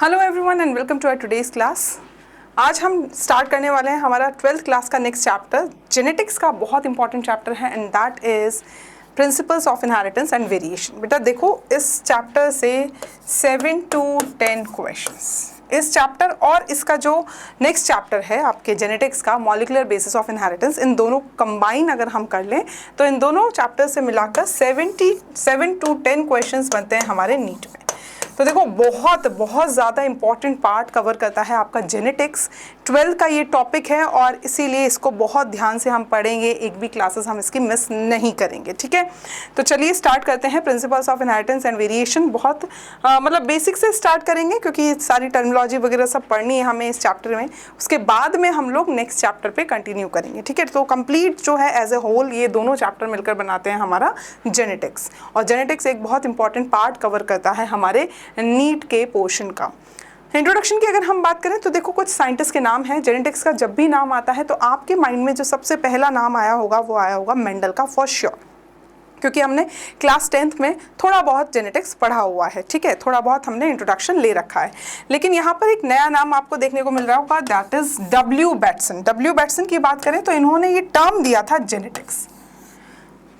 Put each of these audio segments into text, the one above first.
Hello everyone and welcome to our today's class. आज हम start करने वाले हैं हमारा 12th क्लास का नेक्स्ट चैप्टर। जेनेटिक्स का बहुत इंपॉर्टेंट चैप्टर है and that is principles of inheritance and variation. बेटा देखो, इस चैप्टर से 7 to 10 क्वेश्चंस इस चैप्टर और इसका जो नेक्स्ट चैप्टर है आपके जेनेटिक्स का मॉलिक्यूलर बेसिस ऑफ इनहेरिटेंस, इन दोनों कंबाइन अगर हम कर लें तो इन दोनों चैप्टर से मिलाकर 7 to 10 क्वेश्चंस बनते हैं हमारे नीट में। तो देखो, बहुत ज़्यादा इंपॉर्टेंट पार्ट कवर करता है आपका जेनेटिक्स। 12 का ये टॉपिक है और इसीलिए इसको बहुत ध्यान से हम पढ़ेंगे, एक भी क्लासेस हम इसकी मिस नहीं करेंगे। ठीक है, तो चलिए स्टार्ट करते हैं। Principles of inheritance and variation बहुत मतलब बेसिक से स्टार्ट करेंगे क्योंकि सारी टर्मिनोलॉजी वगैरह सब पढ़नी है हमें इस चैप्टर में। उसके बाद में हम लोग नेक्स्ट चैप्टर पे कंटिन्यू करेंगे। ठीक है, तो कंप्लीट जो है एज ए होल ये दोनों चैप्टर मिलकर बनाते हैं हमारा जेनेटिक्स। और जेनेटिक्स एक बहुत इंपॉर्टेंट पार्ट कवर करता है हमारे नीट के पोर्शन का। इंट्रोडक्शन की अगर हम बात करें तो देखो, कुछ साइंटिस्ट के नाम हैं। जेनेटिक्स का जब भी नाम आता है तो आपके माइंड में जो सबसे पहला नाम आया होगा वो आया होगा मेंडल का, फॉर श्योर, क्योंकि हमने क्लास 10th में थोड़ा बहुत जेनेटिक्स पढ़ा हुआ है। ठीक है, थोड़ा बहुत हमने इंट्रोडक्शन ले रखा है। लेकिन यहाँ पर एक नया नाम आपको देखने को मिल रहा होगा, that is W Bateson. W Bateson की बात करें तो इन्होंने ये टर्म दिया था जेनेटिक्स।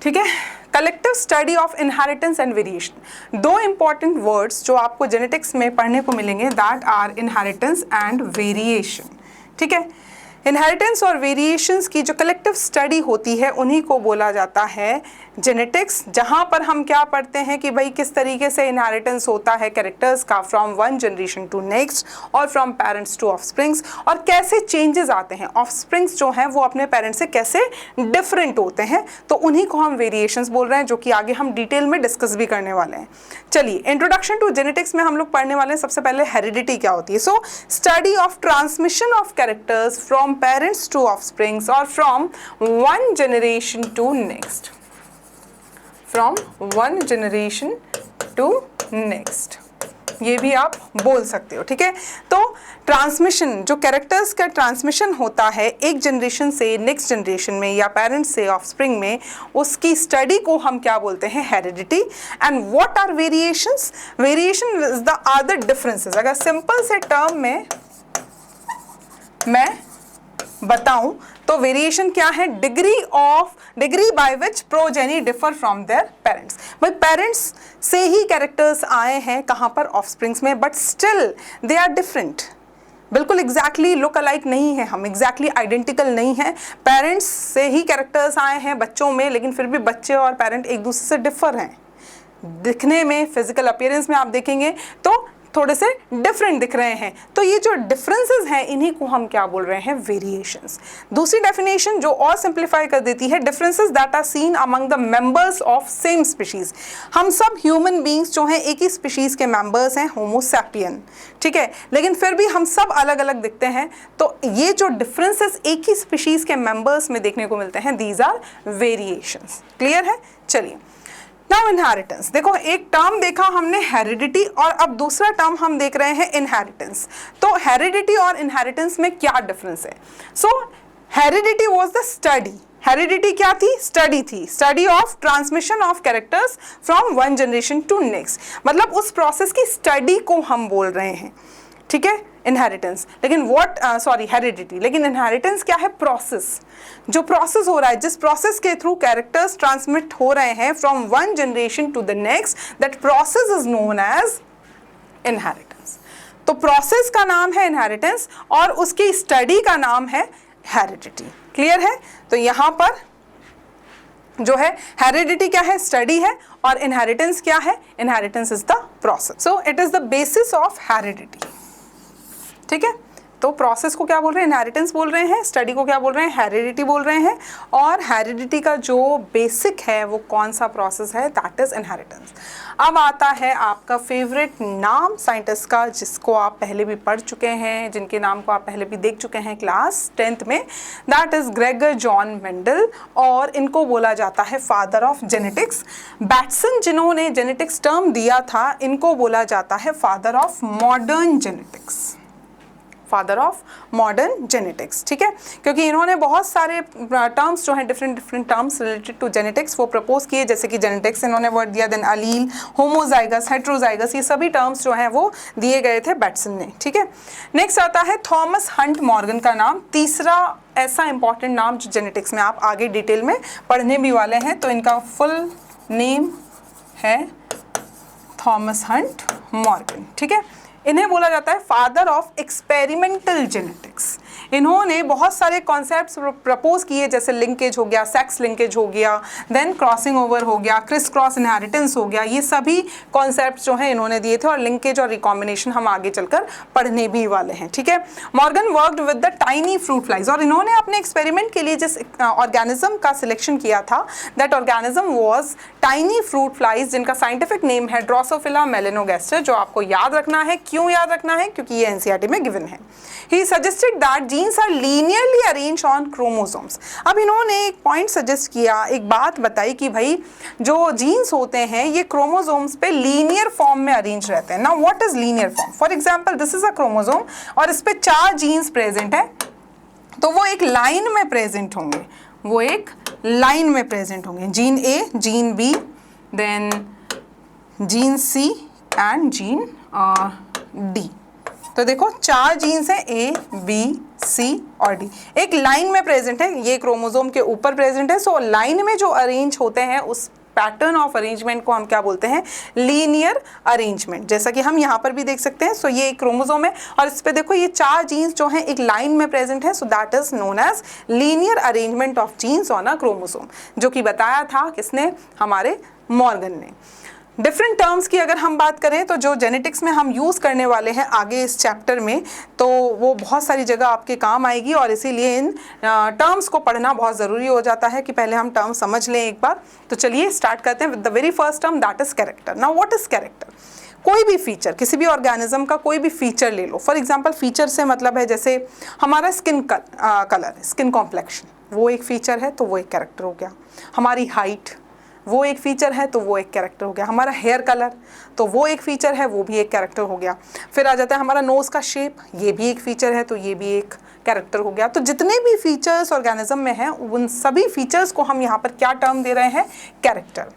ठीक है, collective study of inheritance and variation. दो इंपॉर्टेंट वर्ड्स जो आपको जेनेटिक्स में पढ़ने को मिलेंगे, that are inheritance and variation. ठीक है, इनहेरिटेंस और वेरिएशंस की जो कलेक्टिव स्टडी होती है उन्हीं को बोला जाता है जेनेटिक्स, जहाँ पर हम क्या पढ़ते हैं कि भाई किस तरीके से इनहेरिटेंस होता है कैरेक्टर्स का from one generation to next और फ्रॉम पेरेंट्स टू ऑफस्प्रिंग्स, और कैसे चेंजेस आते हैं। ऑफस्प्रिंग्स जो हैं वो अपने पेरेंट्स से कैसे डिफरेंट होते हैं, तो उन्हीं को हम वेरिएशंस बोल रहे हैं, जो कि आगे हम डिटेल में डिस्कस भी करने वाले हैं। चलिए, इंट्रोडक्शन टू जेनेटिक्स में हम लोग पढ़ने वाले हैं सबसे पहले हेरिडिटी क्या होती है। So study of transmission of characters from parents to offsprings or from one generation to next, from one generation to next, ये भी आप बोल सकते हो। ठीक है, तो ट्रांसमिशन, जो कैरेक्टर्स का ट्रांसमिशन होता है एक जनरेशन से नेक्स्ट जनरेशन में या पेरेंट्स से ऑफस्प्रिंग में, उसकी स्टडी को हम क्या बोलते हैं, heredity. And what are variations? Variation is the other differences. अगर सिंपल से टर्म में मैं बताऊं तो वेरिएशन क्या है, degree by which progeny differ from their parents. भाई पेरेंट्स से ही कैरेक्टर्स आए हैं कहाँ पर, ऑफस्प्रिंग्स में, but still they are different. बिल्कुल एग्जैक्टली लुक अलाइक नहीं है, हम एग्जैक्टली आइडेंटिकल नहीं है। पेरेंट्स से ही कैरेक्टर्स आए हैं बच्चों में, लेकिन फिर भी बच्चे और पेरेंट एक दूसरे से डिफर हैं दिखने में, फिजिकल अपीयरेंस में आप देखेंगे तो थोड़े से डिफरेंट दिख रहे हैं। तो ये जो डिफरेंसेस हैं इन्हीं को हम क्या बोल रहे हैं, वेरिएशंस। दूसरी डेफिनेशन जो और सिंप्लीफाई कर देती है, differences that are seen among the members of same species. हम सब ह्यूमन बींग्स जो हैं एक ही स्पीशीज के मेंबर्स हैं, होमो सैपियन। ठीक है, लेकिन फिर भी हम सब अलग अलग दिखते हैं। तो ये जो डिफरेंसेस एक ही स्पीशीज के मेंबर्स में देखने को मिलते हैं, दीज आर वेरिएशंस। क्लियर है? चलिए, नाउ इनहेरिटेंस। देखो, एक टर्म देखा हमने हेरिडिटी और अब दूसरा टर्म हम देख रहे हैं इनहेरिटेंस। तो हेरिडिटी और इनहेरिटेंस में क्या डिफरेंस है? So heredity was the study. Heredity क्या थी? स्टडी थी, study of transmission of characters from one generation to next, मतलब उस प्रोसेस की स्टडी को हम बोल रहे हैं। ठीक है, इनहेरिटेंस। लेकिन हेरिडिटी। लेकिन इनहेरिटेंस क्या है? प्रोसेस। जो प्रोसेस हो रहा है, जिस प्रोसेस के थ्रू कैरेक्टर्स ट्रांसमिट हो रहे हैं from one generation to the next, that process is known as inheritance. तो प्रोसेस का नाम है इनहेरिटेंस और उसकी स्टडी का नाम है हेरिडिटी। क्लियर है? तो यहाँ पर जो है हेरिडिटी क्या है? स्टडी है। और इनहेरिटेंस क्या है? Inheritance is the process. So it is the basis of heredity. ठीक है, तो प्रोसेस को क्या बोल रहे हैं? इनहेरिटेंस बोल रहे हैं। स्टडी को क्या बोल रहे हैं? हेरिडिटी बोल रहे हैं। और हेरिडिटी का जो बेसिक है वो कौन सा प्रोसेस है? That is inheritance. अब आता है आपका फेवरेट नाम साइंटिस्ट का, जिसको आप पहले भी पढ़ चुके हैं, जिनके नाम को आप पहले भी देख चुके हैं क्लास 10th में, that is Gregor John Mendel, और इनको बोला जाता है फादर ऑफ जेनेटिक्स। बैटसन, जिन्होंने जेनेटिक्स टर्म दिया था, इनको बोला जाता है father of modern genetics. Father of modern genetics, ठीक है, क्योंकि इन्होंने बहुत सारे टर्म्स जो हैं different terms related to genetics वो प्रपोज किए, जैसे कि जेनेटिक्स इन्होंने वर्ड दिया, देन अलील, होमोजाइगस, हेट्रोजाइगस, ये सभी टर्म्स जो हैं वो दिए गए थे बैटसन ने, ठीक है। नेक्स्ट आता है थॉमस हंट मॉर्गन का नाम, तीसरा ऐसा इंपॉर्टेंट नाम जो जेनेटिक्स में आप आगे डिटेल में पढ़ने भी वाले हैं। तो इनका फुल नेम है थॉमस हंट मॉर्गन, ठीक है। इन्हें बोला जाता है फादर ऑफ एक्सपेरिमेंटल जेनेटिक्स। इन्होंने बहुत सारे कॉन्सेप्ट्स प्रपोज किए, जैसे लिंकेज हो गया, सेक्स लिंकेज हो गया, देन क्रॉसिंग ओवर हो गया, क्रिस क्रॉस इनहेरिटेंस हो गया, ये सभी कॉन्सेप्ट्स जो हैं इन्होंने दिए थे, और लिंकेज और रिकॉम्बिनेशन हम आगे चलकर पढ़ने भी वाले हैं, ठीक है। Morgan worked with the tiny fruit flies, और इन्होंने अपने एक्सपेरिमेंट के लिए जिस ऑर्गेनिज्म का सिलेक्शन किया था, that organism was tiny fruit flies, जिनका साइंटिफिक नेम है ड्रोसोफिला मेलेनोगैस्टर, जो आपको याद रखना है। क्यों याद रखना है? क्योंकि ये एनसीईआरटी में गिवन है। He suggested that genes are linearly arranged on chromosomes. अब इन्होंने एक पॉइंट सजेस्ट किया, एक बात बताई कि भाई जो जीन्स होते हैं ये क्रोमोसोम्स पे लीनियर फॉर्म में अरेंज रहते हैं। Now what is linear form? For example this is a chromosome और इस पे 4 जीन्स प्रेजेंट है, तो वो एक लाइन में प्रेजेंट होंगे, वो एक लाइन में प्रेजेंट होंगे, gene A, gene B, then gene C and gene D. तो देखो 4 जीन्स हैं, ए, बी, सी और डी, एक लाइन में प्रेजेंट है, ये क्रोमोसोम के ऊपर प्रेजेंट है। सो लाइन में जो अरेंज होते हैं उस पैटर्न ऑफ अरेंजमेंट को हम क्या बोलते हैं? Linear arrangement. जैसा कि हम यहाँ पर भी देख सकते हैं। सो ये एक क्रोमोसोम है और इस पे देखो ये 4 जीन्स जो हैं एक लाइन में प्रेजेंट है, so that is known as linear arrangement of genes on a chromosome, जो कि बताया था किसने? हमारे मॉर्गन ने। डिफरेंट टर्म्स की अगर हम बात करें तो जो जेनेटिक्स में हम यूज़ करने वाले हैं आगे इस चैप्टर में, तो वो बहुत सारी जगह आपके काम आएगी, और इसीलिए इन टर्म्स को पढ़ना बहुत ज़रूरी हो जाता है कि पहले हम टर्म समझ लें एक बार। तो चलिए स्टार्ट करते हैं with the very first term, that is character. Now what is character? कोई भी फीचर, किसी भी ऑर्गेनिज्म का कोई भी फीचर ले लो। फॉर एग्जांपल फीचर से मतलब है जैसे हमारा स्किन कलर, स्किन कॉम्प्लेक्शन, वो एक फीचर है तो वो एक कैरेक्टर हो गया। हमारी हाइट, वो एक फीचर है तो वो एक कैरेक्टर हो गया। हमारा हेयर कलर, तो वो एक फीचर है, वो भी एक कैरेक्टर हो गया। फिर आ जाता है हमारा नोज़ का शेप, ये भी एक फीचर है तो ये भी एक कैरेक्टर हो गया। तो जितने भी फीचर्स ऑर्गेनिज्म में हैं उन सभी फीचर्स को हम यहाँ पर क्या टर्म दे रहे हैं? कैरेक्टर।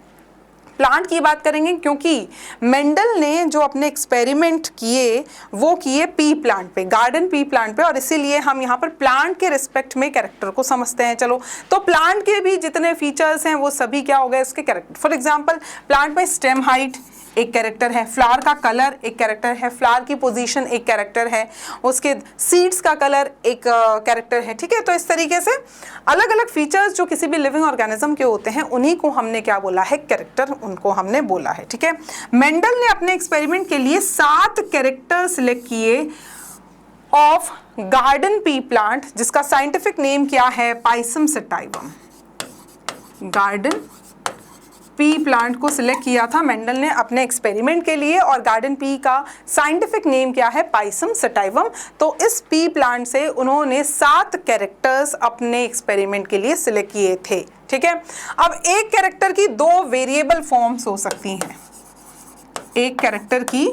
प्लांट की बात करेंगे क्योंकि मेंडल ने जो अपने एक्सपेरिमेंट किए वो किए पी प्लांट पे, गार्डन पी प्लांट पे, और इसीलिए हम यहाँ पर प्लांट के रिस्पेक्ट में कैरेक्टर को समझते हैं। चलो, तो प्लांट के भी जितने फीचर्स हैं वो सभी क्या हो गए? इसके कैरेक्टर। फॉर एग्जांपल प्लांट में स्टेम हाइट एक कैरेक्टर है, फ्लावर का कलर एक कैरेक्टर है, फ्लावर की पोजीशन एक कैरेक्टर है, उसके सीड्स का कलर एक कैरेक्टर है, ठीक है। तो इस तरीके से अलग अलग फीचर्स जो किसी भी लिविंग ऑर्गेनिज्म के होते हैं उन्हीं को हमने क्या बोला है? कैरेक्टर, उनको हमने बोला है, ठीक है। मेंडल ने अपने एक्सपेरिमेंट के लिए 7 कैरेक्टर सिलेक्ट किए ऑफ गार्डन पी प्लांट, जिसका साइंटिफिक नेम क्या है? Pisum sativum. Garden pea plant को सिलेक्ट किया था मेंडल ने अपने एक्सपेरिमेंट के लिए, और गार्डन पी का साइंटिफिक नेम क्या है? Pisum sativum. तो इस पी प्लांट से उन्होंने 7 कैरेक्टर्स अपने एक्सपेरिमेंट के लिए सिलेक्ट किए थे, ठीक है। अब एक कैरेक्टर की 2 वेरिएबल फॉर्म्स हो सकती हैं, एक कैरेक्टर की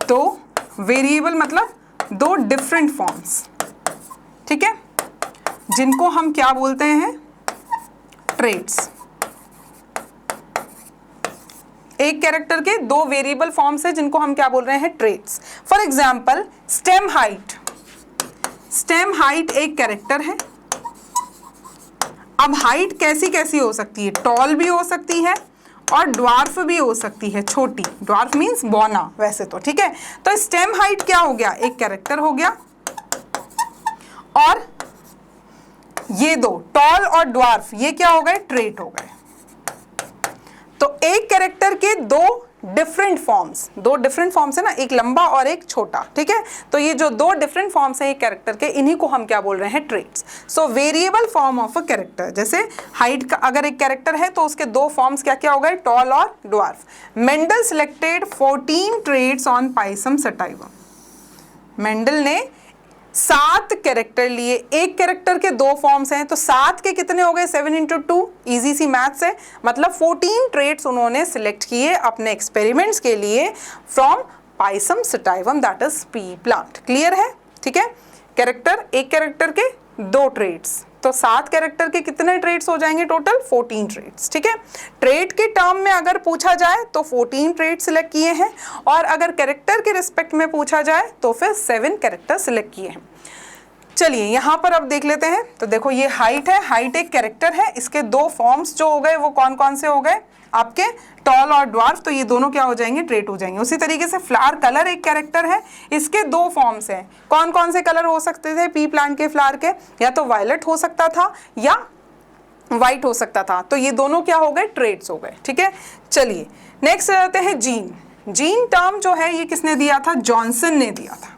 2 वेरिएबल मतलब 2 डिफरेंट फॉर्म्स, ठीक है, जिनको हम क्या बोलते हैं? ट्रेट्स। एक कैरेक्टर के 2 वेरिएबल फॉर्म्स है जिनको हम क्या बोल रहे हैं? Traits. For example stem height, stem height एक कैरेक्टर है। अब हाइट कैसी कैसी हो सकती है? टॉल भी हो सकती है और ड्वार्फ भी हो सकती है, छोटी। ड्वार्फ मीन्स बौना वैसे तो, ठीक है। तो स्टेम हाइट क्या हो गया? एक कैरेक्टर हो गया, और ये 2 टॉल और ड्वार्फ ये क्या हो गए? ट्रेट हो गए। तो एक कैरेक्टर के 2 डिफरेंट फॉर्म्स, 2 डिफरेंट फॉर्म्स है ना, एक लंबा और एक छोटा, ठीक है। तो ये जो 2 डिफरेंट फॉर्म्स हैं एक कैरेक्टर के, इन्हीं को हम क्या बोल रहे हैं? Traits. So variable form of a character, जैसे हाइट का अगर एक कैरेक्टर है तो उसके 2 फॉर्म्स क्या क्या हो गए? टॉल और dwarf. Mendel selected 14 traits on Pisum sativum. Mendel ने 7 कैरेक्टर लिए, एक कैरेक्टर के 2 फॉर्म्स हैं, तो 7 के कितने हो गए? 7 × 2, इजी सी मैथ्स है, मतलब 14 ट्रेट्स उन्होंने सिलेक्ट किए अपने एक्सपेरिमेंट्स के लिए from Pisum sativum that is P plant. Clear है? ठीक है, कैरेक्टर, एक कैरेक्टर के 2 ट्रेड्स, तो 7 कैरेक्टर के कितने ट्रेड्स हो जाएंगे टोटल? 14 ट्रेड्स। ठीक है, ट्रेड के टर्म में अगर पूछा जाए तो 14 ट्रेड सिलेक्ट किए हैं, और अगर कैरेक्टर के रिस्पेक्ट में पूछा जाए तो फिर 7 कैरेक्टर सिलेक्ट किए हैं। चलिए यहाँ पर अब देख लेते हैं। तो देखो ये हाइट है, हाइट एक कैरेक्टर है, इसके 2 फॉर्म्स जो हो गए वो कौन कौन से हो गए आपके? टॉल और ड्वार्फ, तो ये दोनों क्या हो जाएंगे? ट्रेट हो जाएंगे। उसी तरीके से फ्लावर कलर एक कैरेक्टर है, इसके 2 फॉर्म्स हैं। कौन कौन से कलर हो सकते थे पी प्लांट के फ्लावर के? या तो वायलेट हो सकता था या वाइट हो सकता था, तो ये दोनों क्या हो गए? ट्रेट्स हो गए। ठीक है, चलिए नेक्स्ट आते हैं जीन। जीन टर्म जो है ये किसने दिया था? जॉनसन ने दिया था।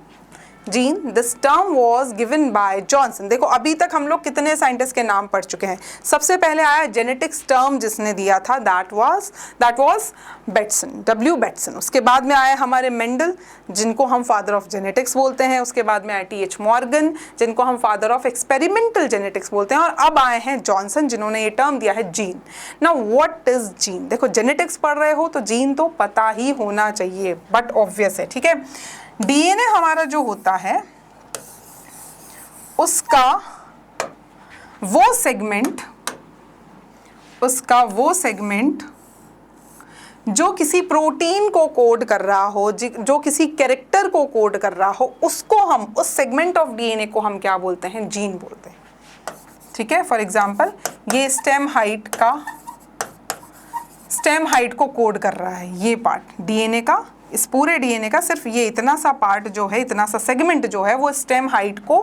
Gene, this term was given by Johnson. देखो अभी तक हम लोग कितने साइंटिस्ट के नाम पढ़ चुके हैं। सबसे पहले आया जेनेटिक्स टर्म जिसने दिया था, that was Bateson, W Bateson. उसके बाद में आए हमारे मेंडल, जिनको हम फादर ऑफ जेनेटिक्स बोलते हैं। उसके बाद में आए टी.एच. मॉर्गन, जिनको हम फादर ऑफ एक्सपेरिमेंटल जेनेटिक्स बोलते हैं। और अब आए हैं जॉनसन, जिन्होंने ये टर्म दिया है gene. Now what is gene? देखो जेनेटिक्स पढ़ रहे हो तो जीन तो पता ही होना चाहिए, बट ऑब्वियस है। ठीक है, डीएनए हमारा जो होता है उसका वो सेगमेंट जो किसी प्रोटीन को कोड कर रहा हो, जो किसी कैरेक्टर को कोड कर रहा हो, उसको हम, उस सेगमेंट ऑफ डीएनए को हम क्या बोलते हैं? जीन बोलते हैं। ठीक है, फॉर एग्जांपल ये स्टेम हाइट को कोड कर रहा है, ये पार्ट डीएनए का, इस पूरे डीएनए का सिर्फ ये इतना सा पार्ट जो है, इतना सा सेगमेंट जो है वो स्टेम हाइट को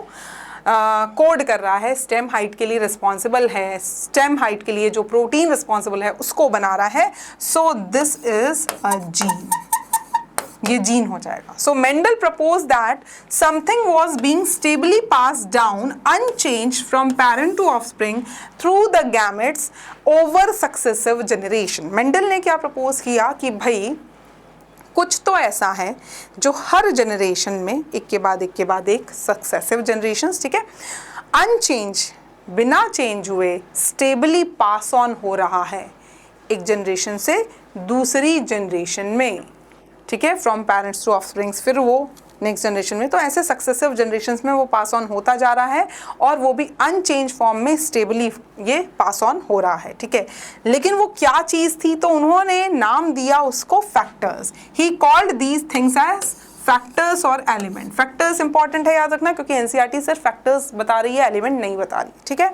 कोड कर रहा है, स्टेम हाइट के लिए रिस्पॉन्सिबल है, स्टेम हाइट के लिए जो प्रोटीन रिस्पॉन्सिबल है उसको बना रहा है। So this is a gene, ये जीन हो जाएगा। So Mendel proposed that something was being stably passed down unchanged from parent to offspring through the gametes over successive generation. Mendel ने क्या प्रपोज किया कि भाई कुछ तो ऐसा है जो हर जनरेशन में एक के बाद एक सक्सेसिव जनरेशंस, ठीक है, अनचेंज, बिना चेंज हुए स्टेबली पास ऑन हो रहा है एक जनरेशन से दूसरी जनरेशन में। ठीक है, फ्रॉम पेरेंट्स टू ऑफस्प्रिंग्स, फिर वो नेक्स्ट जनरेशन में। तो ऐसे सक्सेसिव जनरेशन्स में वो पास ऑन होता जा रहा है और वो भी अनचेंज फॉर्म में स्टेबली ये पास ऑन हो रहा है। ठीक है, लेकिन वो क्या चीज़ थी? तो उन्होंने नाम दिया उसको factors. He called these things as factors और एलिमेंट। फैक्टर्स इंपॉर्टेंट है याद रखना, क्योंकि एनसीईआरटी सिर्फ फैक्टर्स बता रही है, एलिमेंट नहीं बता रही। ठीक है,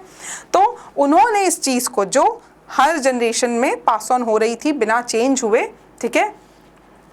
तो उन्होंने इस चीज़ को जो हर जनरेशन में पास ऑन हो रही थी बिना चेंज हुए, ठीक है,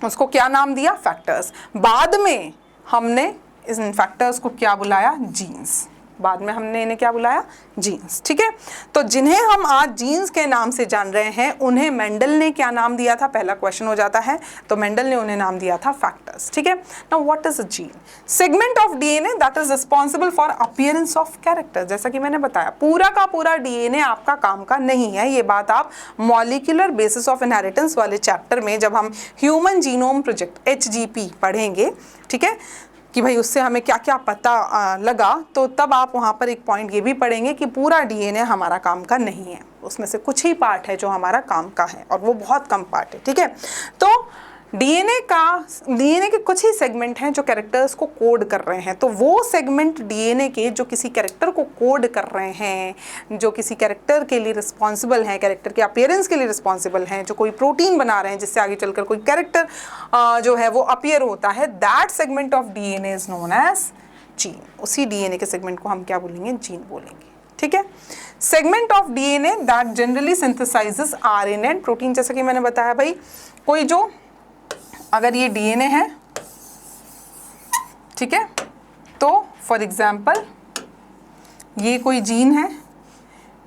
उसको क्या नाम दिया? फैक्टर्स। बाद में हमने इन फैक्टर्स को क्या बुलाया? जीन्स। बाद में हमने इन्हें क्या बुलाया? जीन्स। ठीक है, तो जिन्हें हम आज जीन्स के नाम से जान रहे हैं उन्हें मेंडल ने क्या नाम दिया था? पहला क्वेश्चन हो जाता है, तो मेंडल ने उन्हें नाम दिया था फैक्टर्स। ठीक है, now what is a gene? Segment of DNA that is responsible for appearance of character. जैसा कि मैंने बताया, पूरा का पूरा डीएनए आपका काम का नहीं है। ये बात आप मॉलिक्यूलर बेसिस ऑफ इनहेरिटेंस वाले चैप्टर में जब हम ह्यूमन जीनोम प्रोजेक्ट HGP पढ़ेंगे, ठीक है, कि भाई उससे हमें क्या क्या पता लगा, तो तब आप वहाँ पर एक पॉइंट ये भी पढ़ेंगे कि पूरा डीएनए हमारा काम का नहीं है, उसमें से कुछ ही पार्ट है जो हमारा काम का है और वो बहुत कम पार्ट है। ठीक है, तो डीएनए के कुछ ही सेगमेंट हैं जो कैरेक्टर्स को कोड कर रहे हैं। तो वो सेगमेंट डीएनए के जो किसी कैरेक्टर को कोड कर रहे हैं, जो किसी कैरेक्टर के लिए रिस्पॉन्सिबल हैं, कैरेक्टर के अपीयरेंस के लिए रिस्पॉन्सिबल हैं, जो कोई प्रोटीन बना रहे हैं जिससे आगे चलकर कोई कैरेक्टर जो है वो अपीयर होता है, that segment of DNA is known as gene. उसी डीएनए के सेगमेंट को हम क्या बोलेंगे? जीन बोलेंगे। ठीक है, segment of DNA that generally synthesises RNA and protein. जैसा कि मैंने बताया भाई, कोई जो अगर ये डीएनए है, ठीक है, तो फॉर एग्जाम्पल ये कोई जीन है,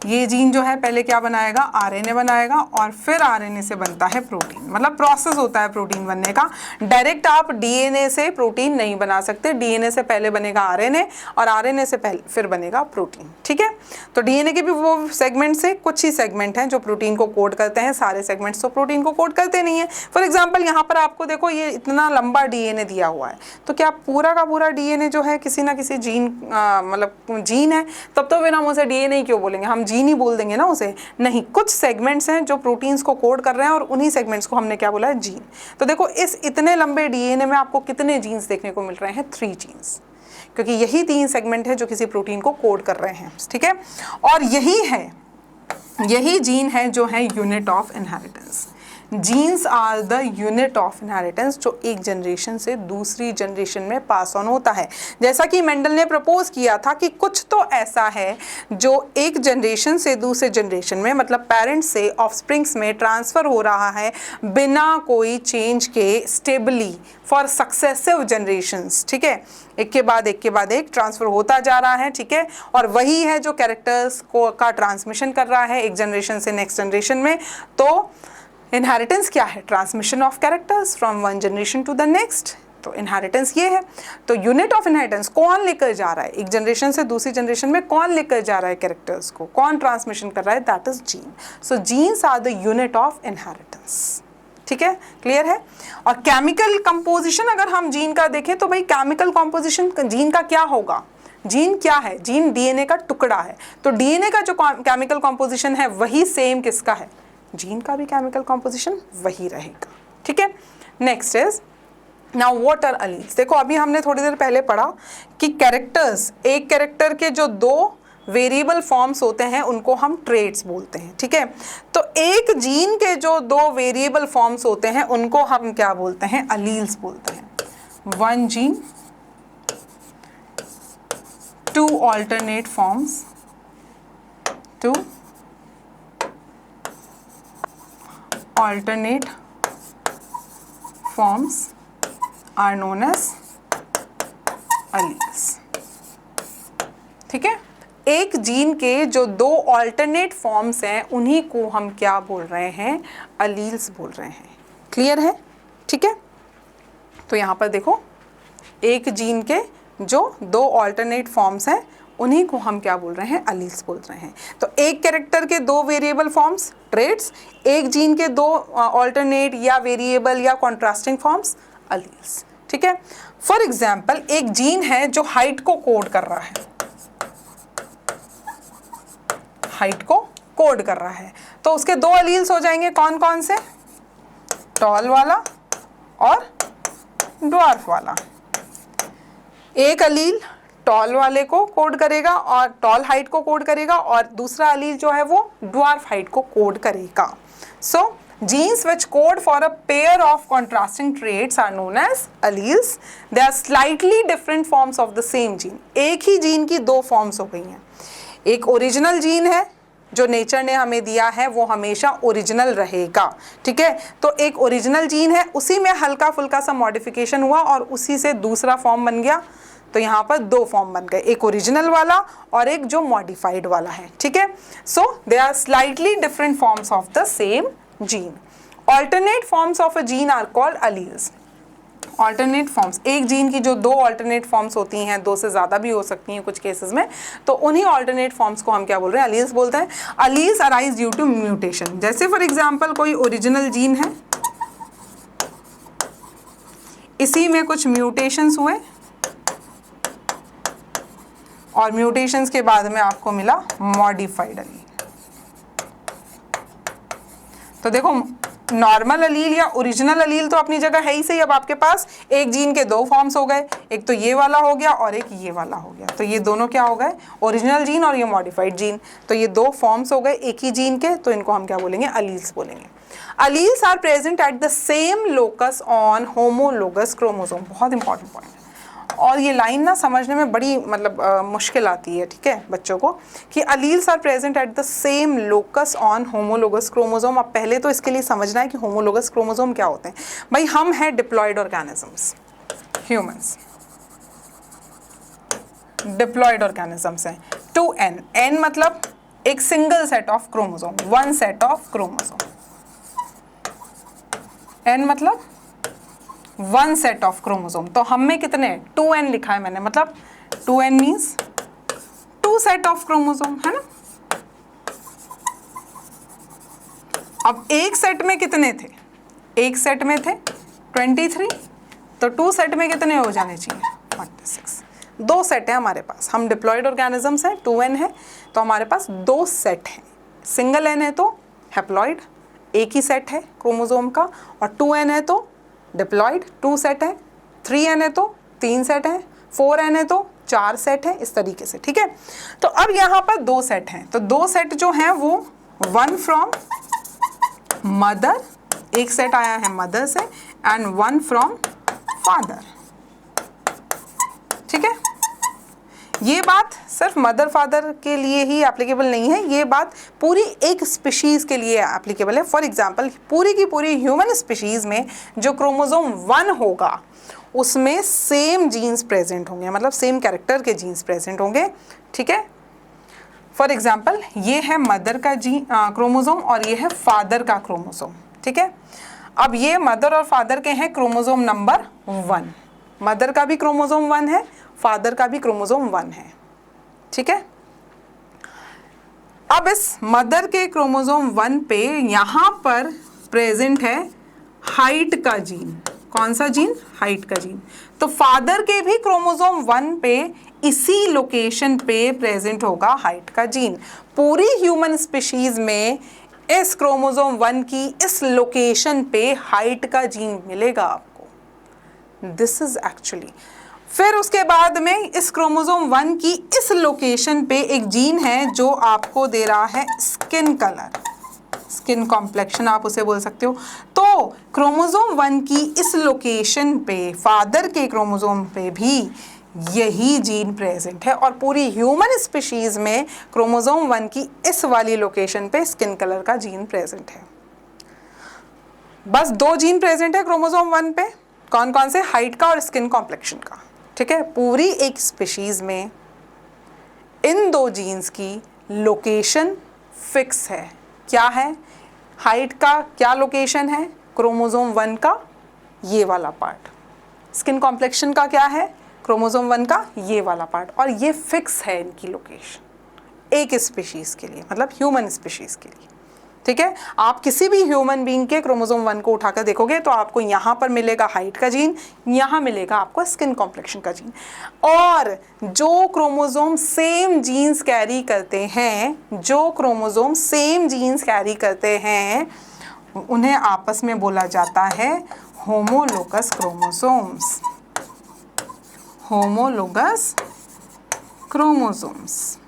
ये जीन जो है पहले क्या बनाएगा? आरएनए बनाएगा और फिर आरएनए से बनता है प्रोटीन। मतलब प्रोसेस होता है प्रोटीन बनने का। डायरेक्ट आप डीएनए से प्रोटीन नहीं बना सकते, डीएनए से पहले बनेगा आरएनए और आरएनए से पहले फिर बनेगा प्रोटीन। ठीक है, तो डीएनए के भी वो सेगमेंट से कुछ ही सेगमेंट हैं जो प्रोटीन को कोड करते हैं, सारे सेगमेंट्स तो प्रोटीन को कोड करते नहीं है। फॉर एग्जाम्पल यहाँ पर आपको देखो ये इतना लंबा डीएनए दिया हुआ है, तो क्या पूरा का पूरा डीएनए जो है किसी ना किसी जीन मतलब जीन है? तब तो फिर हम उसे डीएनए क्यों बोलेंगे? हम जीन ही बोल देंगे ना उसे, नहीं, कुछ सेगमेंट्स हैं जो प्रोटीन्स को कोड कर रहे हैं और उन्हीं सेगमेंट्स को हमने क्या बोला है, जीन। तो देखो इस इतने लंबे डीएनए में आपको कितने जीन्स देखने को मिल रहे हैं, 3 जीन्स, क्योंकि यही 3 सेगमेंट है जो किसी प्रोटीन को कोड कर रहे हैं, ठीक है। और यही जीन है जो है unit of inheritance. Genes are the unit of inheritance जो एक जनरेशन से दूसरी जनरेशन में पास ऑन होता है। जैसा कि मेंडल ने प्रपोज किया था कि कुछ तो ऐसा है जो एक जनरेशन से दूसरे जनरेशन में, मतलब पेरेंट्स से ऑफस्प्रिंग्स में ट्रांसफ़र हो रहा है बिना कोई चेंज के, स्टेबली फॉर सक्सेसिव जनरेशन्स, ठीक है। एक के बाद एक ट्रांसफ़र होता जा रहा है, ठीक है। और वही है जो कैरेक्टर्स को का ट्रांसमिशन कर रहा है एक जनरेशन से नेक्स्ट जनरेशन में। तो इनहेरिटेंस क्या है, transmission of characters from one generation to the next. तो इनहेरिटेंस ये है। तो यूनिट ऑफ इनहेरिटेंस कौन लेकर जा रहा है, एक जनरेशन से दूसरी जनरेशन में कौन लेकर जा रहा है कैरेक्टर्स को, कौन ट्रांसमिशन कर रहा है, that is gene. So genes are the unit of inheritance, ठीक है, क्लियर है। और केमिकल कंपोजिशन अगर हम जीन का देखें तो भाई केमिकल कंपोजिशन जीन का क्या होगा, जीन क्या है, जीन डीएनए का टुकड़ा है। तो डीएनए का जो केमिकल कंपोजिशन है वही सेम किसका है, जीन का भी केमिकल कंपोजिशन वही रहेगा, ठीक है। Next is now what are alleles. देखो अभी हमने थोड़ी देर पहले पढ़ा कि कैरेक्टर्स, एक कैरेक्टर के जो 2 वेरिएबल फॉर्म्स होते हैं उनको हम ट्रेट्स बोलते हैं, ठीक है। तो एक जीन के जो 2 वेरिएबल फॉर्म्स होते हैं उनको हम क्या बोलते हैं, अलील्स बोलते हैं। 1 gene 2 alternate forms, 2 alternate forms are known as alleles, ठीक है। एक जीन के जो 2 ऑल्टरनेट फॉर्म्स हैं उन्हीं को हम क्या बोल रहे हैं, अलील्स बोल रहे हैं, क्लियर है, ठीक है। तो यहाँ पर देखो एक जीन के जो 2 ऑल्टरनेट फॉर्म्स हैं उन्हीं को हम क्या बोल रहे हैं, अलील्स बोल रहे हैं। तो एक कैरेक्टर के 2 वेरिएबल फॉर्म्स ट्रेट्स, एक जीन के 2 ऑल्टरनेट या वेरिएबल या कॉन्ट्रास्टिंग फॉर्म्स अलील्स, ठीक है। फॉर एग्जाम्पल एक जीन है जो हाइट को कोड कर रहा है, हाइट को कोड कर रहा है, तो उसके 2 अलील्स हो जाएंगे, कौन कौन से, टॉल वाला और ड्वार्फ वाला। एक अलील टॉल वाले को कोड करेगा और टॉल हाइट को कोड करेगा और दूसरा अलील जो है वो ड्वार्फ हाइट को कोड करेगा। सो jeans which code for a pair of contrasting traits are known as alleles. They are slightly different forms of the same gene. एक ही जीन की 2 फॉर्म्स हो गई हैं। एक ओरिजिनल जीन है जो नेचर ने हमें दिया है वो हमेशा ओरिजिनल रहेगा, ठीक है। तो एक ओरिजिनल जीन है, उसी में हल्का फुल्का सा मॉडिफिकेशन हुआ और उसी से दूसरा फॉर्म बन गया। तो यहाँ पर 2 फॉर्म बन गए, एक ओरिजिनल वाला और एक जो मॉडिफाइड वाला है, ठीक है। So they are slightly different forms of the same gene. Alternate forms of a gene are called alleles. Alternate forms, एक जीन की जो 2 ऑल्टरनेट फॉर्म्स होती हैं, 2 से ज़्यादा भी हो सकती हैं कुछ केसेस में, तो उन्हीं ऑल्टरनेट फॉर्म्स को हम क्या बोल रहे हैं, अलील्स बोलते हैं। Alleles arise due to mutation. जैसे फॉर एग्जांपल कोई ओरिजिनल जीन है, इसी में कुछ म्यूटेशंस हुए और म्यूटेशंस के बाद में आपको मिला मॉडिफाइड अलील। तो देखो नॉर्मल अलील या ओरिजिनल अलील तो अपनी जगह है ही सही। अब आपके पास एक जीन के 2 फॉर्म्स हो गए, एक तो ये वाला हो गया और एक ये वाला हो गया। तो ये दोनों क्या हो गए, ओरिजिनल जीन और ये मॉडिफाइड जीन। तो ये 2 फॉर्म्स हो गए एक ही जीन के, तो इनको हम क्या बोलेंगे, अलील्स बोलेंगे। Alleles are present at the same locus on homologous chromosome. बहुत इंपॉर्टेंट पॉइंट है और ये लाइन ना समझने में बड़ी मतलब मुश्किल आती है, ठीक है, बच्चों को, कि alleles are present at the same locus on homologous chromosome. अब पहले तो इसके लिए समझना है कि होमोलोगस क्रोमोसोम क्या होते हैं। भाई हम हैं diploid organisms, humans diploid organisms हैं। 2n, n मतलब एक single set of chromosome, 1 set of chromosome. n मतलब 1 सेट ऑफ क्रोमोसोम। तो हम में कितने, 2n लिखा है मैंने, मतलब 2n means 2 set of chromosome, है ना। अब एक सेट में कितने थे, एक सेट में थे 23, तो 2 सेट में कितने हो जाने चाहिए, 46। दो सेट है हमारे पास, हम डिप्लॉयड ऑर्गेनिजम्स हैं, 2n है, तो हमारे पास दो सेट हैं। सिंगल n है तो हैप्लॉइड, एक ही सेट है क्रोमोसोम का, और 2n है तो डिप्लॉयड, 2 सेट है, 3n है तो 3 सेट है, 4n है तो 4 सेट है, इस तरीके से, ठीक है। तो अब यहाँ पर दो सेट हैं, तो दो सेट जो हैं वो 1 फ्रॉम मदर, एक सेट आया है मदर से, एंड 1 फ्रॉम फादर, ठीक है। ये बात सिर्फ मदर फादर के लिए ही एप्लीकेबल नहीं है, ये बात पूरी एक स्पीशीज़ के लिए एप्लीकेबल है। फॉर एग्जांपल पूरी की पूरी ह्यूमन स्पीशीज़ में जो क्रोमोसोम 1 होगा उसमें सेम जीन्स प्रेजेंट होंगे, मतलब सेम कैरेक्टर के जीन्स प्रेजेंट होंगे, ठीक है। फॉर एग्जांपल ये है मदर का क्रोमोसोम और ये है फादर का क्रोमोसोम, ठीक है। अब ये मदर और फादर के हैं क्रोमोसोम नंबर 1, मदर का भी क्रोमोसोम 1 है, फादर का भी क्रोमोसोम 1 है, ठीक है। अब इस मदर के क्रोमोसोम 1 पे यहाँ पर प्रेजेंट है हाइट का जीन। कौन सा जीन? हाइट का जीन। तो फादर के भी क्रोमोसोम 1 पे इसी लोकेशन पे प्रेजेंट होगा हाइट का जीन। पूरी ह्यूमन स्पीशीज में इस क्रोमोसोम 1 की इस लोकेशन पे हाइट का जीन मिलेगा आपको। दिस इज एक्चुअली, फिर उसके बाद में इस क्रोमोसोम 1 की इस लोकेशन पे एक जीन है जो आपको दे रहा है स्किन कलर, स्किन कॉम्प्लेक्शन आप उसे बोल सकते हो। तो क्रोमोसोम 1 की इस लोकेशन पे फादर के क्रोमोसोम पे भी यही जीन प्रेजेंट है, और पूरी ह्यूमन स्पीशीज में क्रोमोसोम 1 की इस वाली लोकेशन पे स्किन कलर का जीन प्रेजेंट है। बस दो जीन प्रेजेंट है क्रोमोसोम 1 पे, कौन कौन से? हाइट का और स्किन कॉम्प्लेक्शन का, ठीक है। पूरी एक स्पीशीज में इन दो जीन्स की लोकेशन फिक्स है। क्या है? हाइट का क्या लोकेशन है? क्रोमोसोम 1 का ये वाला पार्ट। स्किन कॉम्प्लेक्शन का क्या है? क्रोमोसोम 1 का ये वाला पार्ट, और ये फिक्स है इनकी लोकेशन एक स्पीशीज के लिए, मतलब ह्यूमन स्पीशीज के लिए, ठीक है। आप किसी भी ह्यूमन बीइंग के क्रोमोसोम 1 को उठाकर देखोगे तो आपको यहाँ पर मिलेगा हाइट का जीन, यहाँ मिलेगा आपको स्किन कॉम्प्लेक्शन का जीन। और जो क्रोमोसोम सेम जीन्स कैरी करते हैं, जो क्रोमोसोम सेम जीन्स कैरी करते हैं, उन्हें आपस में बोला जाता है homologous chromosomes. Homologous chromosomes.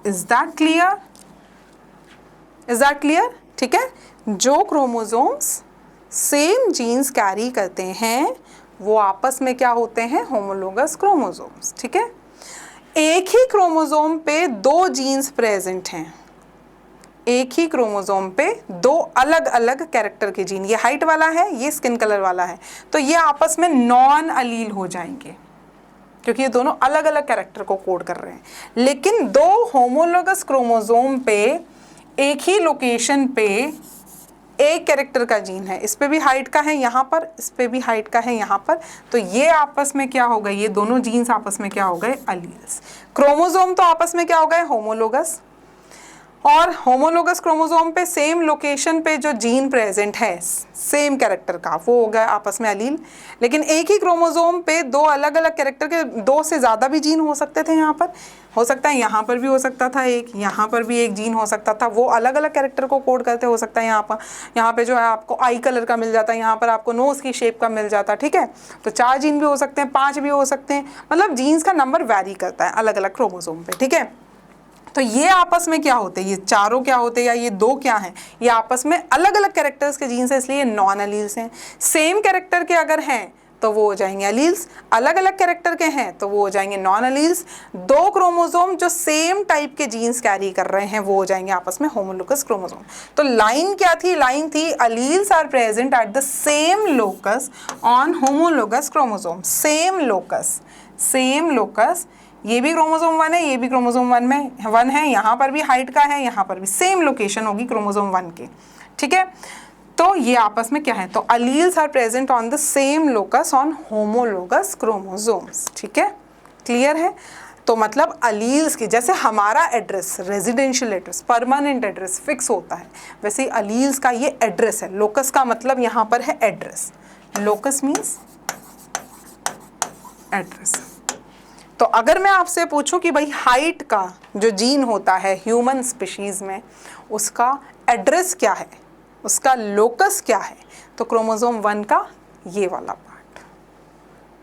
Is that clear? Is that clear? ठीक है। जो क्रोमोसोम्स सेम जीन्स कैरी करते हैं वो आपस में क्या होते हैं? होमोलोगस क्रोमोसोम्स, ठीक है। एक ही क्रोमोसोम पे दो जीन्स प्रेजेंट हैं, एक ही क्रोमोसोम पे दो अलग अलग कैरेक्टर के जीन, ये हाइट वाला है, ये स्किन कलर वाला है, तो ये आपस में नॉन अलील हो जाएंगे क्योंकि ये दोनों अलग अलग कैरेक्टर को कोड कर रहे हैं। लेकिन दो होमोलोगस क्रोमोसोम पे एक ही लोकेशन पे एक कैरेक्टर का जीन है, इस पे भी हाइट का है यहाँ पर, इस पे भी हाइट का है यहाँ पर, तो ये आपस में क्या हो गए? ये दोनों जीन्स आपस में क्या हो गए? अलील्स। क्रोमोसोम तो आपस में क्या हो गए? होमोलोगस। और होमोलोगस क्रोमोसोम पे सेम लोकेशन पे जो जीन प्रेजेंट है सेम कैरेक्टर का, वो हो गया आपस में अलील। लेकिन एक ही क्रोमोसोम पे दो अलग अलग कैरेक्टर के दो से ज़्यादा भी जीन हो सकते थे, यहाँ पर हो सकता है, यहाँ पर भी हो सकता था एक, यहाँ पर भी एक जीन हो सकता था, वो अलग अलग कैरेक्टर को कोड करते हो सकता है। यहाँ पे जो है आपको आई कलर का मिल जाता है, यहाँ पर आपको नोज़ की शेप का मिल जाता है, ठीक है। तो 4 जीन भी हो सकते हैं, 5 भी हो सकते हैं, मतलब जीन्स का नंबर वैरी करता है अलग अलग क्रोमोसोम पे, ठीक है। तो ये आपस में क्या होते हैं? ये चारों क्या होते हैं या ये दो क्या हैं? ये आपस में अलग अलग कैरेक्टर्स के जीन्स हैं, इसलिए नॉन अलील्स हैं। सेम कैरेक्टर के अगर हैं तो वो हो जाएंगे अलील्स, अलग अलग कैरेक्टर के हैं तो वो हो जाएंगे नॉन अलील्स। दो क्रोमोसोम जो सेम टाइप के जीन्स कैरी कर रहे हैं वो हो जाएंगे आपस में होमोलोगस क्रोमोसोम। तो लाइन क्या थी? लाइन थी alleles are present at the same locus on homologous chromosome. Same locus, same locus, ये भी क्रोमोसोम 1 है, ये भी क्रोमोसोम 1 है, यहाँ पर भी हाइट का है, यहाँ पर भी सेम लोकेशन होगी क्रोमोसोम 1 के, ठीक है। तो ये आपस में क्या है? तो alleles are present on the same locus on homologous chromosomes, ठीक है। क्लियर है? तो मतलब अलील्स की, जैसे हमारा address residential address, permanent address fix होता है, वैसे ही अलील्स का ये एड्रेस है। लोकस का मतलब यहाँ पर है एड्रेस, लोकस मीन्स एड्रेस। तो तो अगर मैं आपसे पूछूं कि भाई हाइट का जो जीन होता है ह्यूमन स्पीशीज में, उसका एड्रेस क्या है, उसका लोकस क्या है, तो क्रोमोसोम 1 का ये वाला part,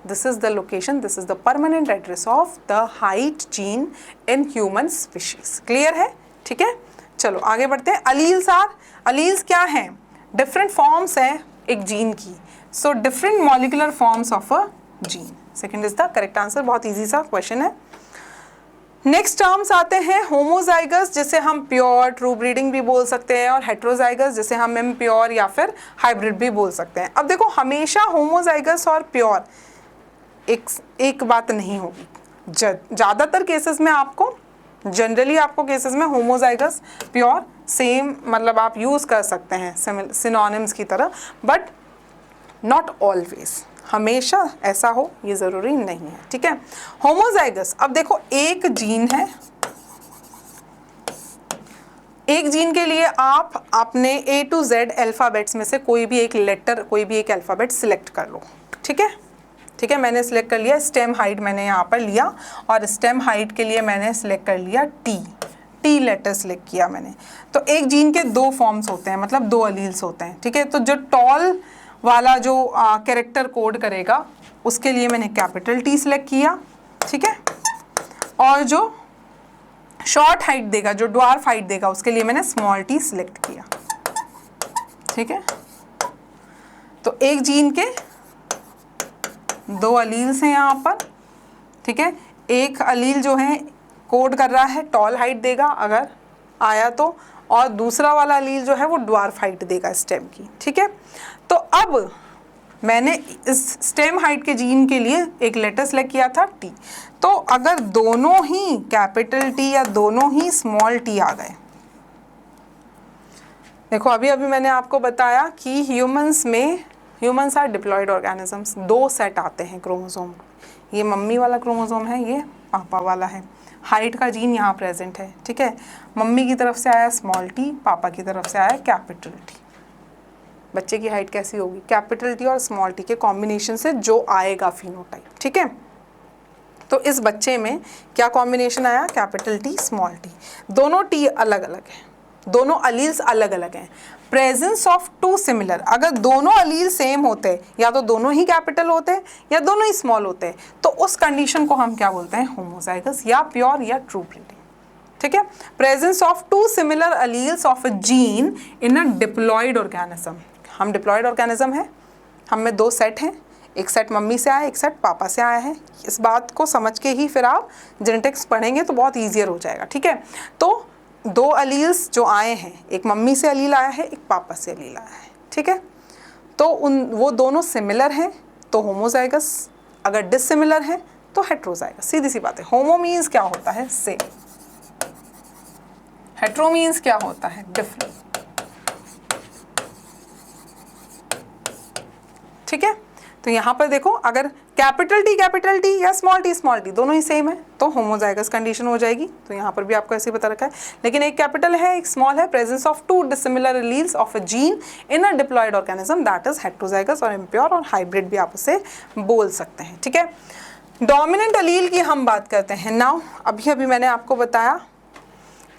this is the location, this is the permanent address of the height gene in human species. Clear है? ठीक है, चलो आगे बढ़ते हैं। अलील्स क्या हैं? डिफरेंट फॉर्म्स हैं एक जीन की, so different molecular forms of a gene. Second is the correct answer, बहुत ईजी सा क्वेश्चन है। नेक्स्ट टर्म्स आते हैं होमोजाइगस, जिसे हम प्योर ट्रू ब्रीडिंग भी बोल सकते हैं, और हेट्रोजाइगस जिसे हम इम्प्योर या फिर हाइब्रिड भी बोल सकते हैं। अब देखो, हमेशा होमोजाइगस और प्योर एक बात नहीं होगी। ज़्यादातर केसेस में आपको, जनरली आपको केसेस में होमोजाइगस प्योर सेम मतलब आप यूज़ कर सकते हैं सिनोनिम्स की तरह, बट नॉट ऑलवेज, हमेशा ऐसा हो ये ज़रूरी नहीं है। ठीक है, होमोजाइगस, अब देखो एक जीन है, एक जीन के लिए आप अपने A to Z अल्फ़ाबेट्स में से कोई भी एक लेटर, कोई भी एक अल्फ़ाबेट सिलेक्ट कर लो। ठीक है, ठीक है, मैंने सिलेक्ट कर लिया स्टेम हाइट, मैंने यहाँ पर लिया, और स्टेम हाइट के लिए मैंने सिलेक्ट कर लिया टी लेटर सिलेक्ट किया मैंने। तो एक जीन के दो फॉर्म्स होते हैं, मतलब दो अलील्स होते हैं। ठीक है, तो जो टॉल वाला जो कैरेक्टर कोड करेगा उसके लिए मैंने कैपिटल T सिलेक्ट किया। ठीक है, और जो शॉर्ट हाइट देगा, जो ड्वार्फ हाइट देगा, उसके लिए मैंने स्मॉल t सिलेक्ट किया। ठीक है, तो एक जीन के दो अलील्स हैं यहाँ पर। ठीक है, एक अलील जो है कोड कर रहा है टॉल हाइट देगा अगर आया तो, और दूसरा वाला अलील जो है वो ड्वार्फ हाइट देगा स्टेम की। ठीक है, तो अब मैंने इस स्टेम हाइट के जीन के लिए एक लेटर सेलेक्ट किया था T। तो अगर दोनों ही कैपिटल T या दोनों ही स्मॉल t आ गए, देखो अभी मैंने आपको बताया कि ह्यूमंस आर डिप्लॉयड ऑर्गेनिजम्स, दो सेट आते हैं क्रोमोसोम, ये मम्मी वाला क्रोमोसोम है, ये पापा वाला है। हाइट का जीन यहाँ प्रेजेंट है। ठीक है, मम्मी की तरफ से आया स्मॉल t, पापा की तरफ से आया कैपिटल T। बच्चे की हाइट कैसी होगी? कैपिटल T और स्मॉल t के कॉम्बिनेशन से जो आएगा फिनोटाइप। ठीक है, तो इस बच्चे में क्या कॉम्बिनेशन आया? कैपिटल T स्मॉल t, दोनों T अलग अलग हैं, दोनों अलील्स अलग अलग हैं। प्रेजेंस ऑफ टू सिमिलर, अगर दोनों अलील सेम होते, या तो दोनों ही कैपिटल होते या दोनों ही स्मॉल होते, तो उस कंडीशन को हम क्या बोलते हैं? होमोजाइगस, या प्योर या ट्रू ब्रीडिंग। ठीक है, presence of two similar alleles of a gene in a diploid organism. हम डिप्लॉयड ऑर्गेनिज्म है, हम में दो सेट हैं, एक सेट मम्मी से आया, एक सेट पापा से आया है। इस बात को समझ के ही फिर आप जेनेटिक्स पढ़ेंगे तो बहुत ईजियर हो जाएगा। ठीक है, तो दो अलील्स जो आए हैं, एक मम्मी से अलील आया है, एक पापा से अलील आया है। ठीक है, तो वो दोनों सिमिलर हैं तो होमोजाइगस, अगर डिसिमिलर हैं तो हेट्रोजाइगस। सीधी सी बात है। होमो मीन्स क्या होता है? सेम, हेट्रो मीन्स क्या होता है? डिफरेंट। ठीक है, तो यहाँ पर देखो, अगर कैपिटल T या स्मॉल t दोनों ही सेम है तो होमोजाइगस कंडीशन हो जाएगी। तो यहाँ पर भी आपको ऐसे ही बता रखा है, लेकिन एक कैपिटल है एक स्मॉल है, presence of two dissimilar alleles of a gene in a diploid organism, that is heterozygous और इम्प्योर और हाइब्रिड भी आप उसे बोल सकते हैं। ठीक है, डोमिनेंट अलील की हम बात करते हैं नाउ। अभी मैंने आपको बताया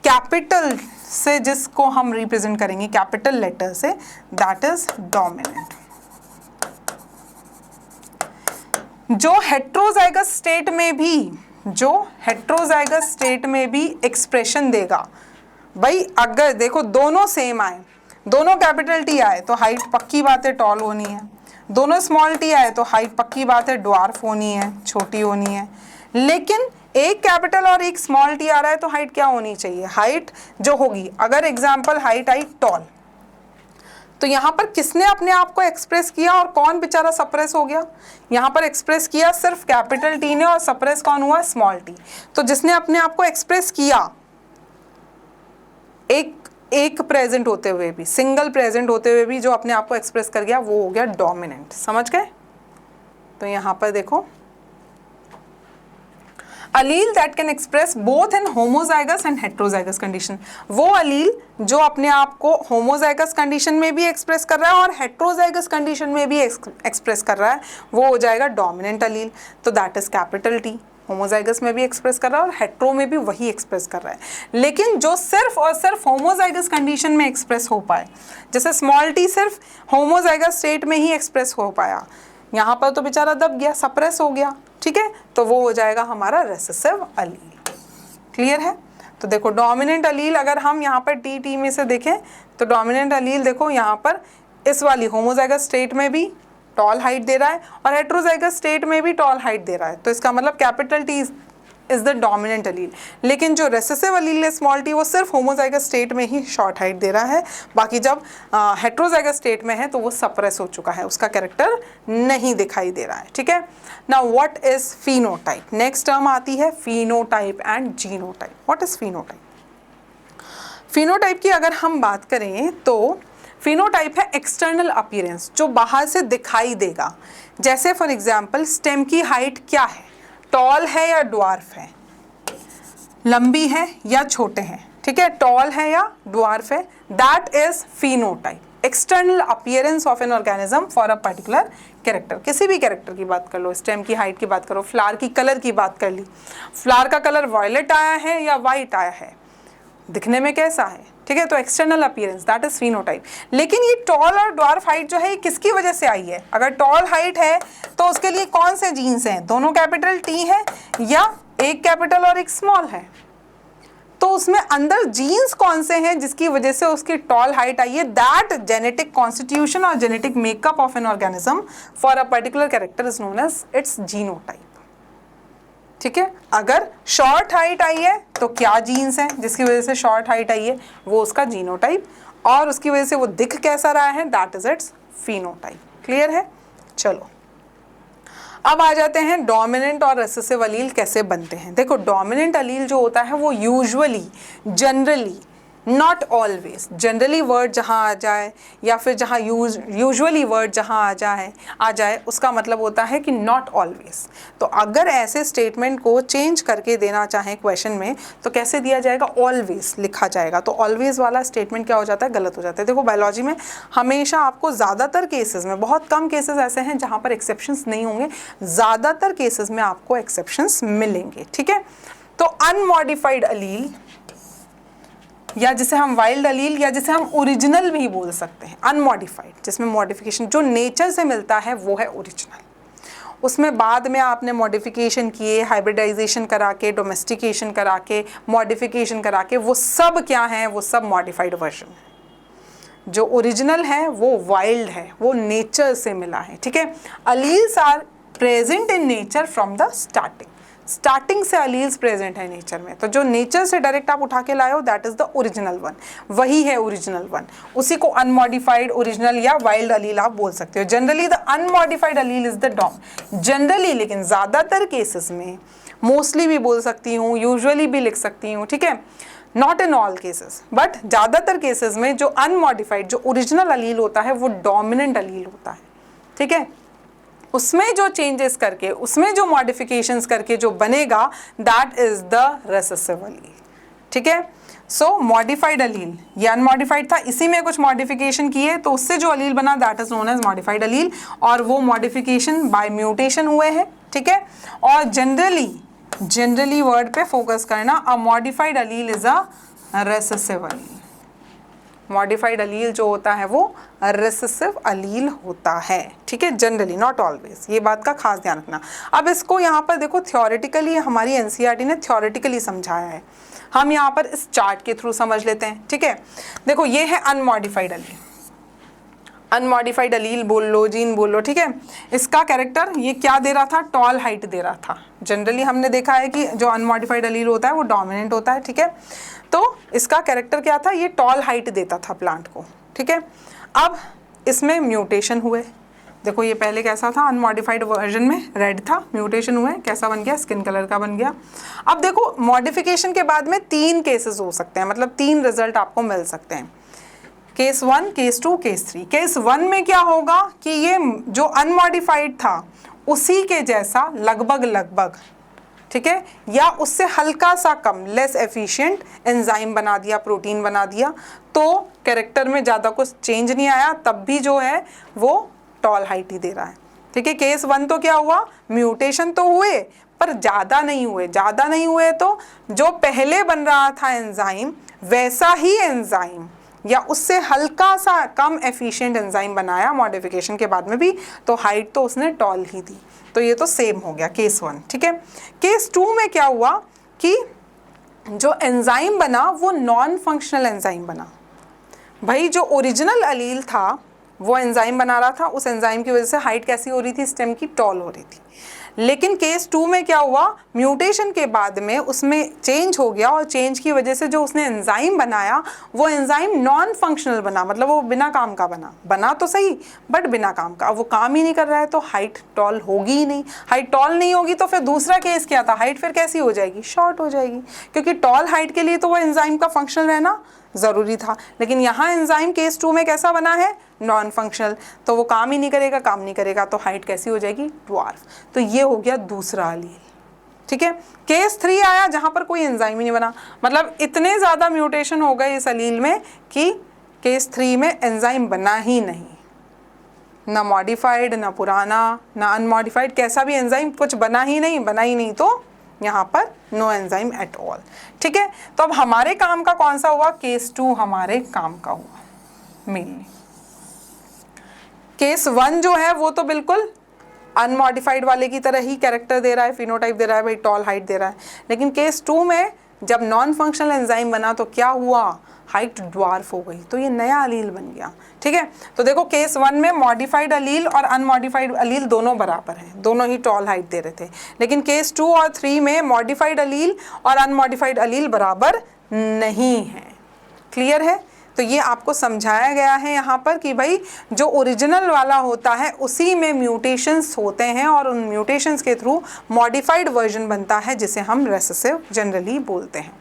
कैपिटल से जिसको हम रिप्रेजेंट करेंगे कैपिटल लेटर से, दैट इज डोमिनेंट। जो हेट्रोजाइगस स्टेट में भी एक्सप्रेशन देगा, भाई अगर देखो दोनों सेम आए, दोनों कैपिटल T आए तो हाइट पक्की बात है टॉल होनी है, दोनों स्मॉल t आए तो हाइट पक्की बात है ड्वार्फ होनी है, छोटी होनी है। लेकिन एक कैपिटल और एक स्मॉल t आ रहा है तो हाइट क्या होनी चाहिए? हाइट जो होगी, अगर एग्जाम्पल हाइट आई टॉल, तो यहाँ पर किसने अपने आप को एक्सप्रेस किया और कौन बेचारा सप्रेस हो गया? यहाँ पर एक्सप्रेस किया सिर्फ कैपिटल T ने और सप्रेस कौन हुआ? Small t। तो जिसने अपने आप को एक्सप्रेस किया एक प्रेजेंट होते हुए भी, सिंगल प्रेजेंट होते हुए भी जो अपने आप को एक्सप्रेस कर गया, वो हो गया डोमिनेंट। समझ गए? तो यहाँ पर देखो, allele that can express both in homozygous and heterozygous condition, वो अलील जो अपने आप को होमोजाइगस कंडीशन में भी एक्सप्रेस कर रहा है और हेट्रोजाइगस कंडीशन में भी एक्सप्रेस कर रहा है, वो हो जाएगा डोमिनेंट अलील। तो that is capital T। Homozygous में भी एक्सप्रेस कर रहा है और हेट्रो में भी वही एक्सप्रेस कर रहा है। लेकिन जो सिर्फ और सिर्फ होमोजाइगस कंडीशन में एक्सप्रेस हो पाए, जैसे स्मॉल टी सिर्फ होमोजाइगस स्टेट में ही एक्सप्रेस हो पाया, यहाँ पर तो बेचारा दब गया, सप्रेस हो गया, ठीक है, तो वो हो जाएगा हमारा रेसेसिव अलील। क्लियर है? तो देखो डोमिनेंट अलील अगर हम यहाँ पर टी में से देखें तो डोमिनेंट अलील देखो यहाँ पर इस वाली होमोजाइगस स्टेट में भी टॉल हाइट दे रहा है और हेट्रोजाइगस स्टेट में भी टॉल हाइट दे रहा है, तो इसका मतलब capital T is the dominant अलील। लेकिन जो रेसेसिव अलील है स्मॉल टी, वो सिर्फ होमोजाइगस स्टेट में ही शॉर्ट हाइट दे रहा है, बाकी जब हेट्रोजाइगस स्टेट में है तो वो सप्रेस हो चुका है, उसका कैरेक्टर नहीं दिखाई दे रहा है, ठीक है। Now what is phenotype? Next term आती है phenotype and genotype. What is phenotype? Phenotype की अगर हम बात करें तो फिनोटाइप है एक्सटर्नल अपीयरेंस, जो बाहर से दिखाई देगा। जैसे फॉर एग्जांपल स्टेम की हाइट क्या है, टॉल है या ड्वार्फ है, लंबी है या छोटे हैं, ठीक है, टॉल है या ड्वार्फ है, that is phenotype. External appearance of an organism for a particular character. किसी भी कैरेक्टर की बात कर लो, स्टेम की हाइट की बात करो, फ्लावर की कलर की बात कर ली, फ्लावर का कलर वॉयलेट आया है या वाइट आया है, दिखने में कैसा है, ठीक है, तो external appearance that is phenotype. लेकिन ये टॉल और ड्वार्फ हाइट जो है ये किसकी वजह से आई है? अगर टॉल हाइट है तो उसके लिए कौन से जीन्स हैं? दोनों कैपिटल टी है या एक कैपिटल और एक स्मॉल है? तो उसमें अंदर जीन्स कौन से हैं जिसकी वजह से उसकी टॉल हाइट आई है? दैट जेनेटिक कॉन्स्टिट्यूशन और genetic makeup of an organism for a particular character is known as its genotype, ठीक है। अगर शॉर्ट हाइट आई है तो क्या जीन्स हैं जिसकी वजह से शॉर्ट हाइट आई है? वो उसका जीनोटाइप, और उसकी वजह से वो दिख कैसा रहा है, that is it's phenotype. Clear है? चलो अब आ जाते हैं डोमिनेंट और रेसेसिव अलील कैसे बनते हैं। देखो डोमिनेंट अलील जो होता है वो usually, generally, not always, generally word जहाँ आ जाए या फिर जहाँ यूजुअली वर्ड जहाँ आ जाए उसका मतलब होता है कि नॉट ऑलवेज। तो अगर ऐसे स्टेटमेंट को चेंज करके देना चाहें क्वेश्चन में तो कैसे दिया जाएगा? ऑलवेज लिखा जाएगा। तो ऑलवेज वाला स्टेटमेंट क्या हो जाता है? गलत हो जाता है। देखो बायोलॉजी में हमेशा आपको ज़्यादातर केसेस में, बहुत कम केसेस ऐसे हैं जहाँ पर एक्सेप्शंस नहीं होंगे, ज़्यादातर केसेस में आपको एक्सेप्शंस मिलेंगे, ठीक है। तो अनमॉडिफाइड अलील या जिसे हम वाइल्ड अलील या जिसे हम ओरिजिनल भी बोल सकते हैं, अनमॉडिफाइड, जिसमें मॉडिफिकेशन जो नेचर से मिलता है वो है ओरिजिनल। उसमें बाद में आपने मॉडिफिकेशन किए, हाइब्रिडाइजेशन करा के, डोमेस्टिकेशन करा के, मॉडिफिकेशन करा के, वो सब क्या हैं? वो सब मॉडिफाइड वर्जन है। जो ओरिजिनल है वो वाइल्ड है, वो नेचर से मिला है, ठीक है। Alleles are present in nature from the starting से अलील्स प्रेजेंट है नेचर में। तो जो नेचर से डायरेक्ट आप उठा के लाए हो that is the original one, वही है ओरिजिनल वन। उसी को अनमॉडिफाइड, ओरिजिनल या वाइल्ड अलील आप बोल सकते हो। Generally the unmodified allele is the dominant, generally, लेकिन ज़्यादातर केसेस में, मोस्टली भी बोल सकती हूँ, यूजुअली भी लिख सकती हूँ, ठीक है, not in all cases, but ज़्यादातर केसेस में जो अनमॉडिफाइड, जो ओरिजिनल अलील होता है वो डोमिनेंट अलील होता है, ठीक है। उसमें जो चेंजेस करके, उसमें जो मॉडिफिकेशंस करके जो बनेगा दैट इज द रेसेसिव अलील, ठीक है। सो मॉडिफाइड अलील, ये अनमॉडिफाइड था, इसी में कुछ मॉडिफिकेशन किए तो उससे जो अलील बना that is known as modified allele, और वो मॉडिफिकेशन बाय म्यूटेशन हुए हैं, ठीक है। और जनरली वर्ड पे फोकस करना, a modified allele is a recessive allele. Modified allele जो होता है वो रेसेसिव अलील होता है, ठीक है, जनरली, नॉट ऑलवेज। ये बात का खास ध्यान रखना। अब इसको यहाँ पर देखो थ्योरेटिकली, हमारी एनसीईआरटी ने थ्योरेटिकली समझाया है, हम यहाँ पर इस चार्ट के थ्रू समझ लेते हैं, ठीक है। देखो ये है अनमॉडिफाइड अलील, अनमॉडिफाइड अलील बोल लो, जीन बोल लो, ठीक है। इसका कैरेक्टर ये क्या दे रहा था? टॉल हाइट दे रहा था। जनरली हमने देखा है कि जो अनमॉडिफाइड अलील होता है वो डोमिनेंट होता है, ठीक है। तो इसका कैरेक्टर क्या था? ये टॉल हाइट देता था प्लांट को, ठीक है। अब इसमें म्यूटेशन हुए, देखो ये पहले कैसा था? अनमॉडिफाइड वर्जन में रेड था, म्यूटेशन हुए, कैसा बन गया? स्किन कलर का बन गया। अब देखो मॉडिफिकेशन के बाद में 3 केसेस हो सकते हैं, मतलब 3 रिजल्ट आपको मिल सकते हैं, केस 1, केस 2, केस 3। केस 1 में क्या होगा कि ये जो अनमॉडिफाइड था उसी के जैसा लगभग, ठीक है, या उससे हल्का सा कम, लेस एफिशिएंट एंजाइम बना दिया, प्रोटीन बना दिया, तो कैरेक्टर में ज़्यादा कुछ चेंज नहीं आया, तब भी जो है वो टॉल हाइट ही दे रहा है। ठीक है, केस 1 तो क्या हुआ, म्यूटेशन तो हुए पर ज़्यादा नहीं हुए, ज़्यादा नहीं हुए तो जो पहले बन रहा था एंजाइम वैसा ही एंजाइम या उससे हल्का सा कम एफिशिएंट एंजाइम बनाया मॉडिफिकेशन के बाद में भी, तो हाइट तो उसने टॉल ही दी, तो ये तो सेम हो गया केस 1। ठीक है, केस 2 में क्या हुआ कि जो एंजाइम बना वो नॉन फंक्शनल एंजाइम बना। भाई जो ओरिजिनल अलील था वो एंजाइम बना रहा था, उस एंजाइम की वजह से हाइट कैसी हो रही थी, स्टेम की टॉल हो रही थी। लेकिन केस 2 में क्या हुआ, म्यूटेशन के बाद में उसमें चेंज हो गया और चेंज की वजह से जो उसने एंजाइम बनाया वो एंजाइम नॉन फंक्शनल बना, मतलब वो बिना काम का बना तो सही बट बिना काम का। अब वो काम ही नहीं कर रहा है तो हाइट टॉल होगी ही नहीं। हाइट टॉल नहीं होगी तो फिर दूसरा केस क्या था, हाइट फिर कैसी हो जाएगी, शॉर्ट हो जाएगी, क्योंकि टॉल हाइट के लिए तो वो एंजाइम का फंक्शनल रहना ज़रूरी था। लेकिन यहाँ एंजाइम केस 2 में कैसा बना है, नॉन फंक्शनल, तो वो काम ही नहीं करेगा, काम नहीं करेगा तो हाइट कैसी हो जाएगी, ड्वार्फ। तो ये हो गया दूसरा अलील। ठीक है, केस 3 आया जहाँ पर कोई एंजाइम ही नहीं बना, मतलब इतने ज़्यादा म्यूटेशन हो गए इस अलील में कि केस 3 में एंजाइम बना ही नहीं, ना मॉडिफाइड ना पुराना ना अनमॉडिफाइड, कैसा भी एंजाइम कुछ बना ही नहीं, तो यहाँ पर नो एंजाइम एट ऑल। ठीक है, तो अब हमारे काम का कौन सा हुआ, केस 2 हमारे काम का हुआ मेनली। केस 1 जो है वो तो बिल्कुल अनमॉडिफाइड वाले की तरह ही कैरेक्टर दे रहा है, फिनोटाइप दे रहा है, भाई टॉल हाइट दे रहा है। लेकिन केस 2 में जब नॉन फंक्शनल एंजाइम बना तो क्या हुआ, हाइट ड्वार्फ हो गई, तो ये नया अलील बन गया। ठीक है, तो देखो केस 1 में मॉडिफाइड अलील और अनमॉडिफाइड अलील दोनों बराबर हैं, दोनों ही टॉल हाइट दे रहे थे। लेकिन केस 2 और 3 में मॉडिफाइड अलील और अनमॉडिफाइड अलील बराबर नहीं है। क्लियर है, तो ये आपको समझाया गया है यहाँ पर कि भाई जो ओरिजिनल वाला होता है उसी में म्यूटेशंस होते हैं और उन म्यूटेशंस के थ्रू मॉडिफाइड वर्जन बनता है जिसे हम रेसेसिव जनरली बोलते हैं।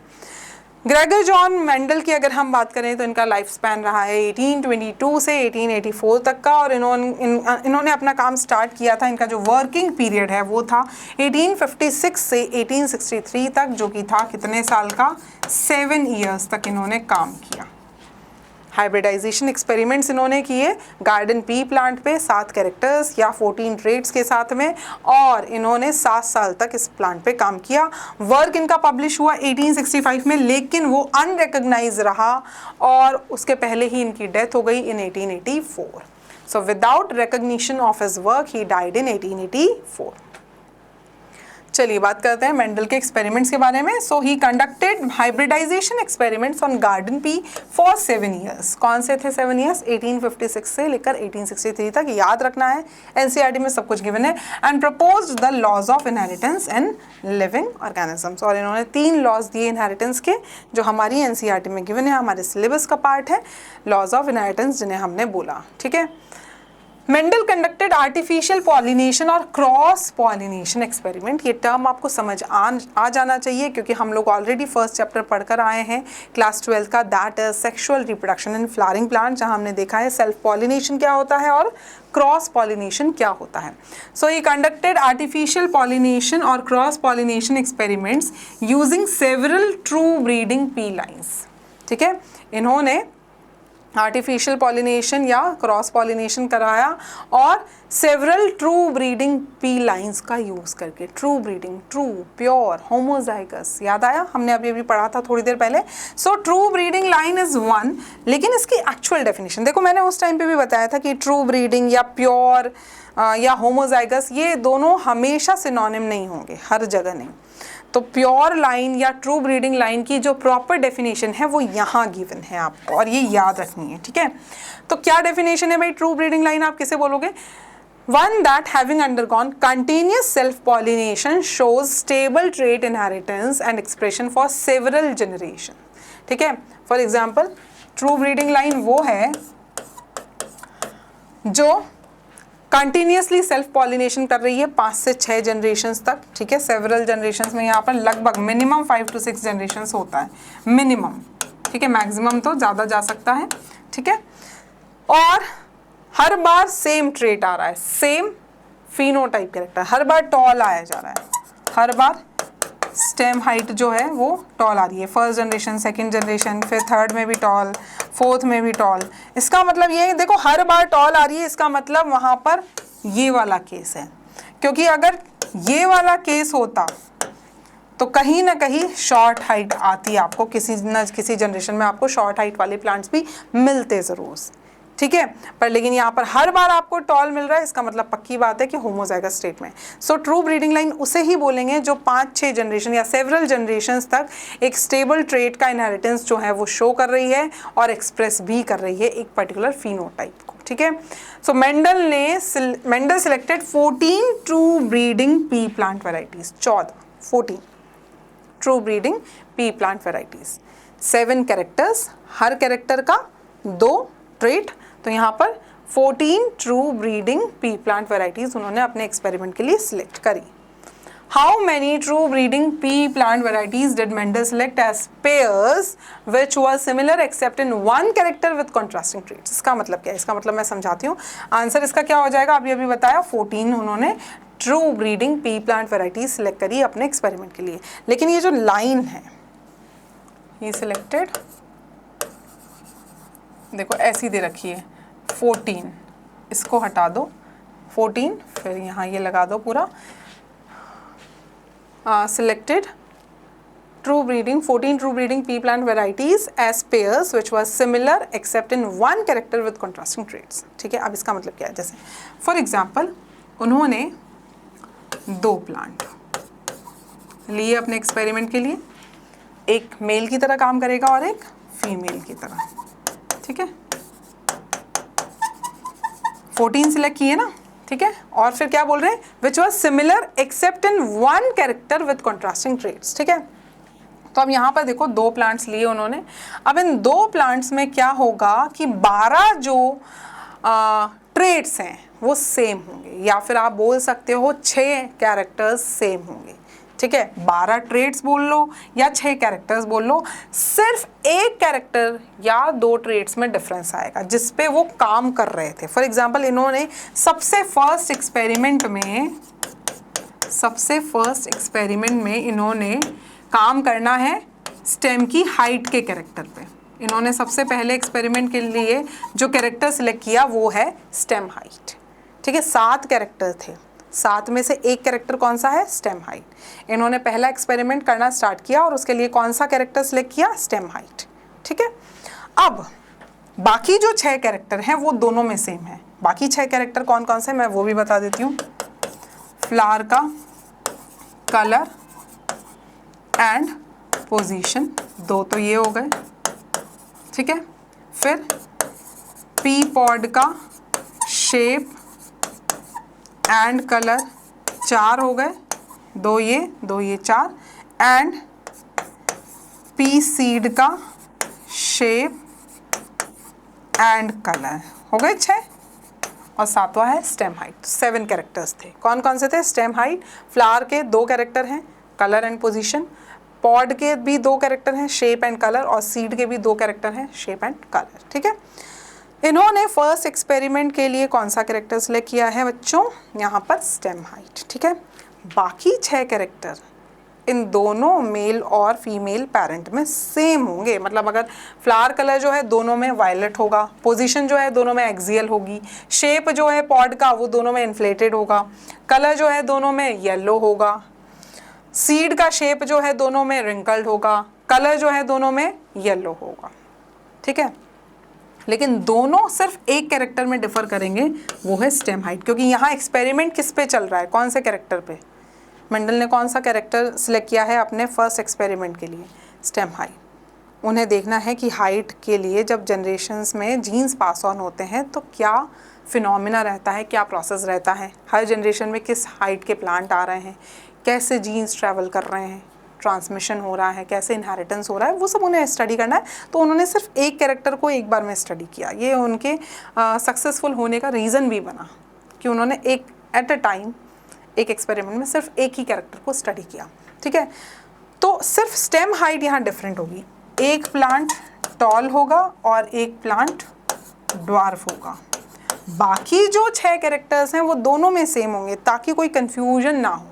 ग्रेगर जॉन मेंडल की अगर हम बात करें तो इनका लाइफ स्पैन रहा है 1822 से 1884 तक का, और इन्होंने अपना काम स्टार्ट किया था, इनका जो वर्किंग पीरियड है वो था 1856 से 1863 तक, जो कि था कितने साल का, 7 ईयर्स तक इन्होंने काम किया। हाइब्रिडाइजेशन एक्सपेरिमेंट्स इन्होंने किए गार्डन पी प्लांट पे 7 कैरेक्टर्स या 14 ट्रेड्स के साथ में, और इन्होंने 7 साल तक इस प्लांट पे काम किया। वर्क इनका पब्लिश हुआ 1865 में, लेकिन वो अनरिकग्नाइज रहा और उसके पहले ही इनकी डेथ हो गई इन 1884। So without recognition of his work he died in 1884। चलिए बात करते हैं मेंडल के एक्सपेरिमेंट्स के बारे में। So he conducted hybridization experiments on garden pea for 7 years. कौन से थे 7 ईयर्स, 1856 से लेकर 1863 तक, याद रखना है, एनसीईआरटी में सब कुछ गिवन है। And proposed the laws of inheritance in living organisms, और इन्होंने 3 लॉज दिए इनहेरिटेंस के जो हमारी एनसीईआरटी में गिवन है, हमारे सिलेबस का पार्ट है, लॉज ऑफ इनहेरिटेंस जिन्हें हमने बोला। ठीक है, मेंडल कंडक्टेड आर्टिफिशियल पॉलिनेशन और क्रॉस पॉलिनेशन एक्सपेरिमेंट। ये टर्म आपको समझ आ जाना चाहिए क्योंकि हम लोग ऑलरेडी फर्स्ट चैप्टर पढ़कर आए हैं क्लास 12 का, that is sexual reproduction in flowering plant, जहां हमने देखा है सेल्फ पॉलिनेशन क्या होता है और क्रॉस पॉलिनेशन क्या होता है। सो ही कंडक्टेड आर्टिफिशियल पॉलिनेशन और cross pollination experiments using several true breeding P lines. ठीक है, इन्होंने आर्टिफिशियल पॉलिनेशन या क्रॉस पॉलिनेशन कराया और several true breeding P lines का यूज़ करके। True breeding, true, pure, homozygous, याद आया, हमने अभी पढ़ा था थोड़ी देर पहले। So true breeding line is one, लेकिन इसकी एक्चुअल डेफिनेशन देखो, मैंने उस टाइम पे भी बताया था कि ट्रू ब्रीडिंग या प्योर या होमोजाइगस ये दोनों हमेशा सिनोनिम नहीं होंगे, हर जगह नहीं। तो प्योर लाइन या ट्रू ब्रीडिंग लाइन की जो प्रॉपर डेफिनेशन है वो यहाँ गिवन है आपको, और ये याद रखनी है। ठीक है, तो क्या डेफिनेशन है भाई ट्रू ब्रीडिंग लाइन, आप किसे बोलोगे, one that having undergone continuous self-pollination shows stable trait inheritance and expression for several generations। ठीक है, for example true breeding line वो है जो कंटिन्यूसली सेल्फ पॉलिनेशन कर रही है 5 से 6 जनरेशन्स तक। ठीक है, सेवरल जनरेशन्स में यहाँ पर लगभग मिनिमम 5 to 6 जनरेशन्स होता है, मिनिमम। ठीक है, मैक्सिमम तो ज़्यादा जा सकता है। ठीक है, और हर बार सेम ट्रेट आ रहा है, सेम फिनोटाइप कैरेक्टर, हर बार टॉल आया जा रहा है, हर बार स्टेम हाइट जो है वो टॉल आ रही है, फर्स्ट जनरेशन, सेकंड जनरेशन, फिर थर्ड में भी टॉल, फोर्थ में भी टॉल। इसका मतलब ये देखो, हर बार टॉल आ रही है, इसका मतलब वहाँ पर ये वाला केस है, क्योंकि अगर ये वाला केस होता तो कहीं ना कहीं शॉर्ट हाइट आती, आपको किसी न किसी जनरेशन में आपको शॉर्ट हाइट वाले प्लांट्स भी मिलते ज़रूर, ठीक है। पर लेकिन यहाँ पर हर बार आपको टॉल मिल रहा है, इसका मतलब पक्की बात है कि होमोजाइगस स्टेट में। सो ट्रू ब्रीडिंग लाइन उसे ही बोलेंगे जो 5-6 जनरेशन या सेवरल जनरेशन्स तक एक स्टेबल ट्रेट का इनहेरिटेंस जो है वो शो कर रही है और एक्सप्रेस भी कर रही है एक पर्टिकुलर फिनोटाइप को, ठीक है। So Mendel selected 14 true breeding pea plant varieties, 14 true breeding pea plant varieties, 7 characters, हर कैरेक्टर का 2 ट्रेट, तो यहाँ पर 14 true breeding pea plant varieties उन्होंने अपने एक्सपेरिमेंट के लिए सिलेक्ट करी। How many true breeding pea plant varieties did Mendel select as pairs which were similar except in one character with contrasting traits. इसका मतलब क्या है, इसका मतलब मैं समझाती हूँ। आंसर इसका क्या हो जाएगा, अभी बताया 14 उन्होंने true breeding pea plant varieties select करी अपने एक्सपेरिमेंट के लिए। लेकिन ये जो लाइन है ये सिलेक्टेड, देखो ऐसी दे रखी है 14, इसको हटा दो 14, फिर यहाँ ये लगा दो पूरा selected true breeding 14 true breeding pea plant varieties as pairs which was similar except in one character with contrasting traits, ठीक है। अब इसका मतलब क्या है, जैसे फॉर एग्जाम्पल उन्होंने 2 प्लांट लिए अपने एक्सपेरिमेंट के लिए, एक मेल की तरह काम करेगा और एक फीमेल की तरह, ठीक है। 14 सिलेक्ट किए ना, ठीक है, और फिर क्या बोल रहे हैं, which was similar except in one character with contrasting traits, ठीक है। तो अब यहाँ पर देखो 2 प्लांट्स लिए उन्होंने, अब इन 2 प्लांट्स में क्या होगा कि 12 जो ट्रेट्स हैं वो सेम होंगे, या फिर आप बोल सकते हो 6 कैरेक्टर्स सेम होंगे, ठीक है। 12 ट्रेट्स बोल लो या 6 कैरेक्टर्स बोल लो, सिर्फ एक कैरेक्टर या 2 ट्रेट्स में डिफरेंस आएगा जिस पे वो काम कर रहे थे। फॉर एग्जांपल इन्होंने सबसे फर्स्ट एक्सपेरिमेंट में इन्होंने काम करना है स्टेम की हाइट के कैरेक्टर पे। इन्होंने सबसे पहले एक्सपेरिमेंट के लिए जो कैरेक्टर सिलेक्ट किया वो है स्टेम हाइट, ठीक है। 7 कैरेक्टर थे, 7 में से एक कैरेक्टर कौन सा है, स्टेम हाइट। इन्होंने पहला एक्सपेरिमेंट करना स्टार्ट किया और उसके लिए कौन सा कैरेक्टर सिलेक्ट किया, स्टेम हाइट, ठीक है। अब बाकी जो 6 कैरेक्टर हैं वो दोनों में सेम है। बाकी 6 कैरेक्टर कौन कौन से मैं वो भी बता देती हूँ। फ्लावर का कलर एंड पोजीशन, 2 तो ये हो गए, ठीक है। फिर पी पॉड का शेप एंड कलर, 4 हो गए, 2 ये 4, एंड पी सीड का शेप एंड कलर हो गए 6, और 7वां है स्टेम हाइट। 7 कैरेक्टर्स थे। कौन कौन से थे, स्टेम हाइट, फ्लावर के 2 कैरेक्टर हैं, कलर एंड पोजीशन, पॉड के भी 2 कैरेक्टर हैं, शेप एंड कलर, और सीड के भी 2 कैरेक्टर हैं, शेप एंड कलर, ठीक है। इन्होंने फर्स्ट एक्सपेरिमेंट के लिए कौन सा कैरेक्टर सिलेक्ट किया है बच्चों, यहाँ पर स्टेम हाइट, ठीक है। बाकी 6 कैरेक्टर इन दोनों मेल और फीमेल पेरेंट में सेम होंगे, मतलब अगर फ्लावर कलर जो है दोनों में वायलेट होगा, पोजीशन जो है दोनों में एक्सियल होगी, शेप जो है पॉड का वो दोनों में इन्फ्लेटेड होगा, कलर जो है दोनों में येलो होगा, सीड का शेप जो है दोनों में रिंकल्ड होगा, कलर जो है दोनों में येलो होगा, ठीक है। लेकिन दोनों सिर्फ एक कैरेक्टर में डिफर करेंगे, वो है स्टेम हाइट, क्योंकि यहाँ एक्सपेरिमेंट किस पे चल रहा है, कौन से कैरेक्टर पे, मेंडल ने कौन सा कैरेक्टर सिलेक्ट किया है अपने फर्स्ट एक्सपेरिमेंट के लिए, स्टेम हाइट। उन्हें देखना है कि हाइट के लिए जब जनरेशन्स में जीन्स पास ऑन होते हैं तो क्या फिनोमिना रहता है, क्या प्रोसेस रहता है, हर जनरेशन में किस हाइट के प्लांट आ रहे हैं, कैसे जीन्स ट्रैवल कर रहे हैं, ट्रांसमिशन हो रहा है, कैसे इनहेरिटेंस हो रहा है, वो सब उन्हें स्टडी करना है। तो उन्होंने सिर्फ एक कैरेक्टर को एक बार में स्टडी किया। ये उनके सक्सेसफुल होने का रीज़न भी बना कि उन्होंने एक एट अ टाइम एक एक्सपेरिमेंट में सिर्फ एक ही कैरेक्टर को स्टडी किया, ठीक है। तो सिर्फ स्टेम हाइट यहाँ डिफरेंट होगी, एक प्लांट टॉल होगा और एक प्लांट ड्वार्फ होगा। बाकी जो 6 कैरेक्टर्स हैं वो दोनों में सेम होंगे ताकि कोई कन्फ्यूजन ना हो।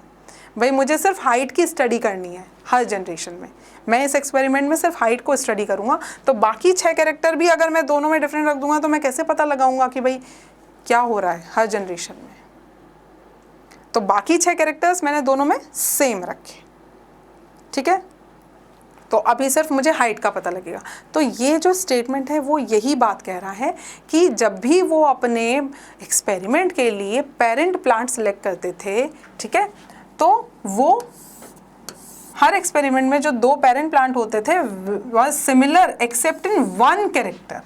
भाई मुझे सिर्फ हाइट की स्टडी करनी है हर जनरेशन में, मैं इस एक्सपेरिमेंट में सिर्फ हाइट को स्टडी करूँगा, तो बाकी 6 कैरेक्टर भी अगर मैं दोनों में डिफरेंट रख दूंगा तो मैं कैसे पता लगाऊंगा कि भाई क्या हो रहा है हर जनरेशन में, तो बाकी 6 कैरेक्टर्स मैंने दोनों में सेम रखे, ठीक है। तो अभी सिर्फ मुझे हाइट का पता लगेगा। तो ये जो स्टेटमेंट है वो यही बात कह रहा है कि जब भी वो अपने एक्सपेरिमेंट के लिए पेरेंट प्लांट सेलेक्ट करते थे, ठीक है, तो वो हर एक्सपेरिमेंट में जो 2 पेरेंट प्लांट होते थे was similar except in 1 character,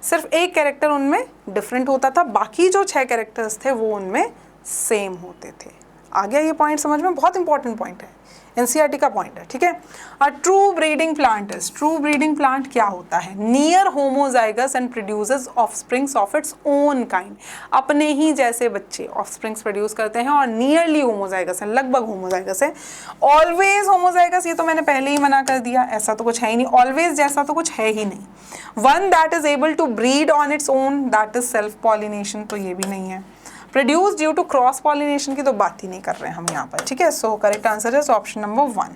सिर्फ एक कैरेक्टर उनमें डिफरेंट होता था, बाकी जो 6 कैरेक्टर्स थे वो उनमें सेम होते थे। आ गया ये पॉइंट समझ में? बहुत इंपॉर्टेंट पॉइंट है, एनसीईआरटी का पॉइंट है, ठीक है। A true breeding plant is, true breeding plant क्या होता है? Near homozygous and produces offsprings of its own kind, अपने ही जैसे बच्चे ऑफस्प्रिंग्स प्रोड्यूस करते हैं और नियरली होमोजाइगस है, लगभग होमोजाइगस है। ऑलवेज होमोजाइगस, ये तो मैंने पहले ही मना कर दिया, ऐसा तो कुछ है ही नहीं, ऑलवेज जैसा तो कुछ है ही नहीं। One that is able to breed on its own, that is self pollination, तो ये भी नहीं है। Produce due to cross pollination की तो बात ही नहीं कर रहे हैं हम यहाँ पर, ठीक है। So correct answer is option number 1।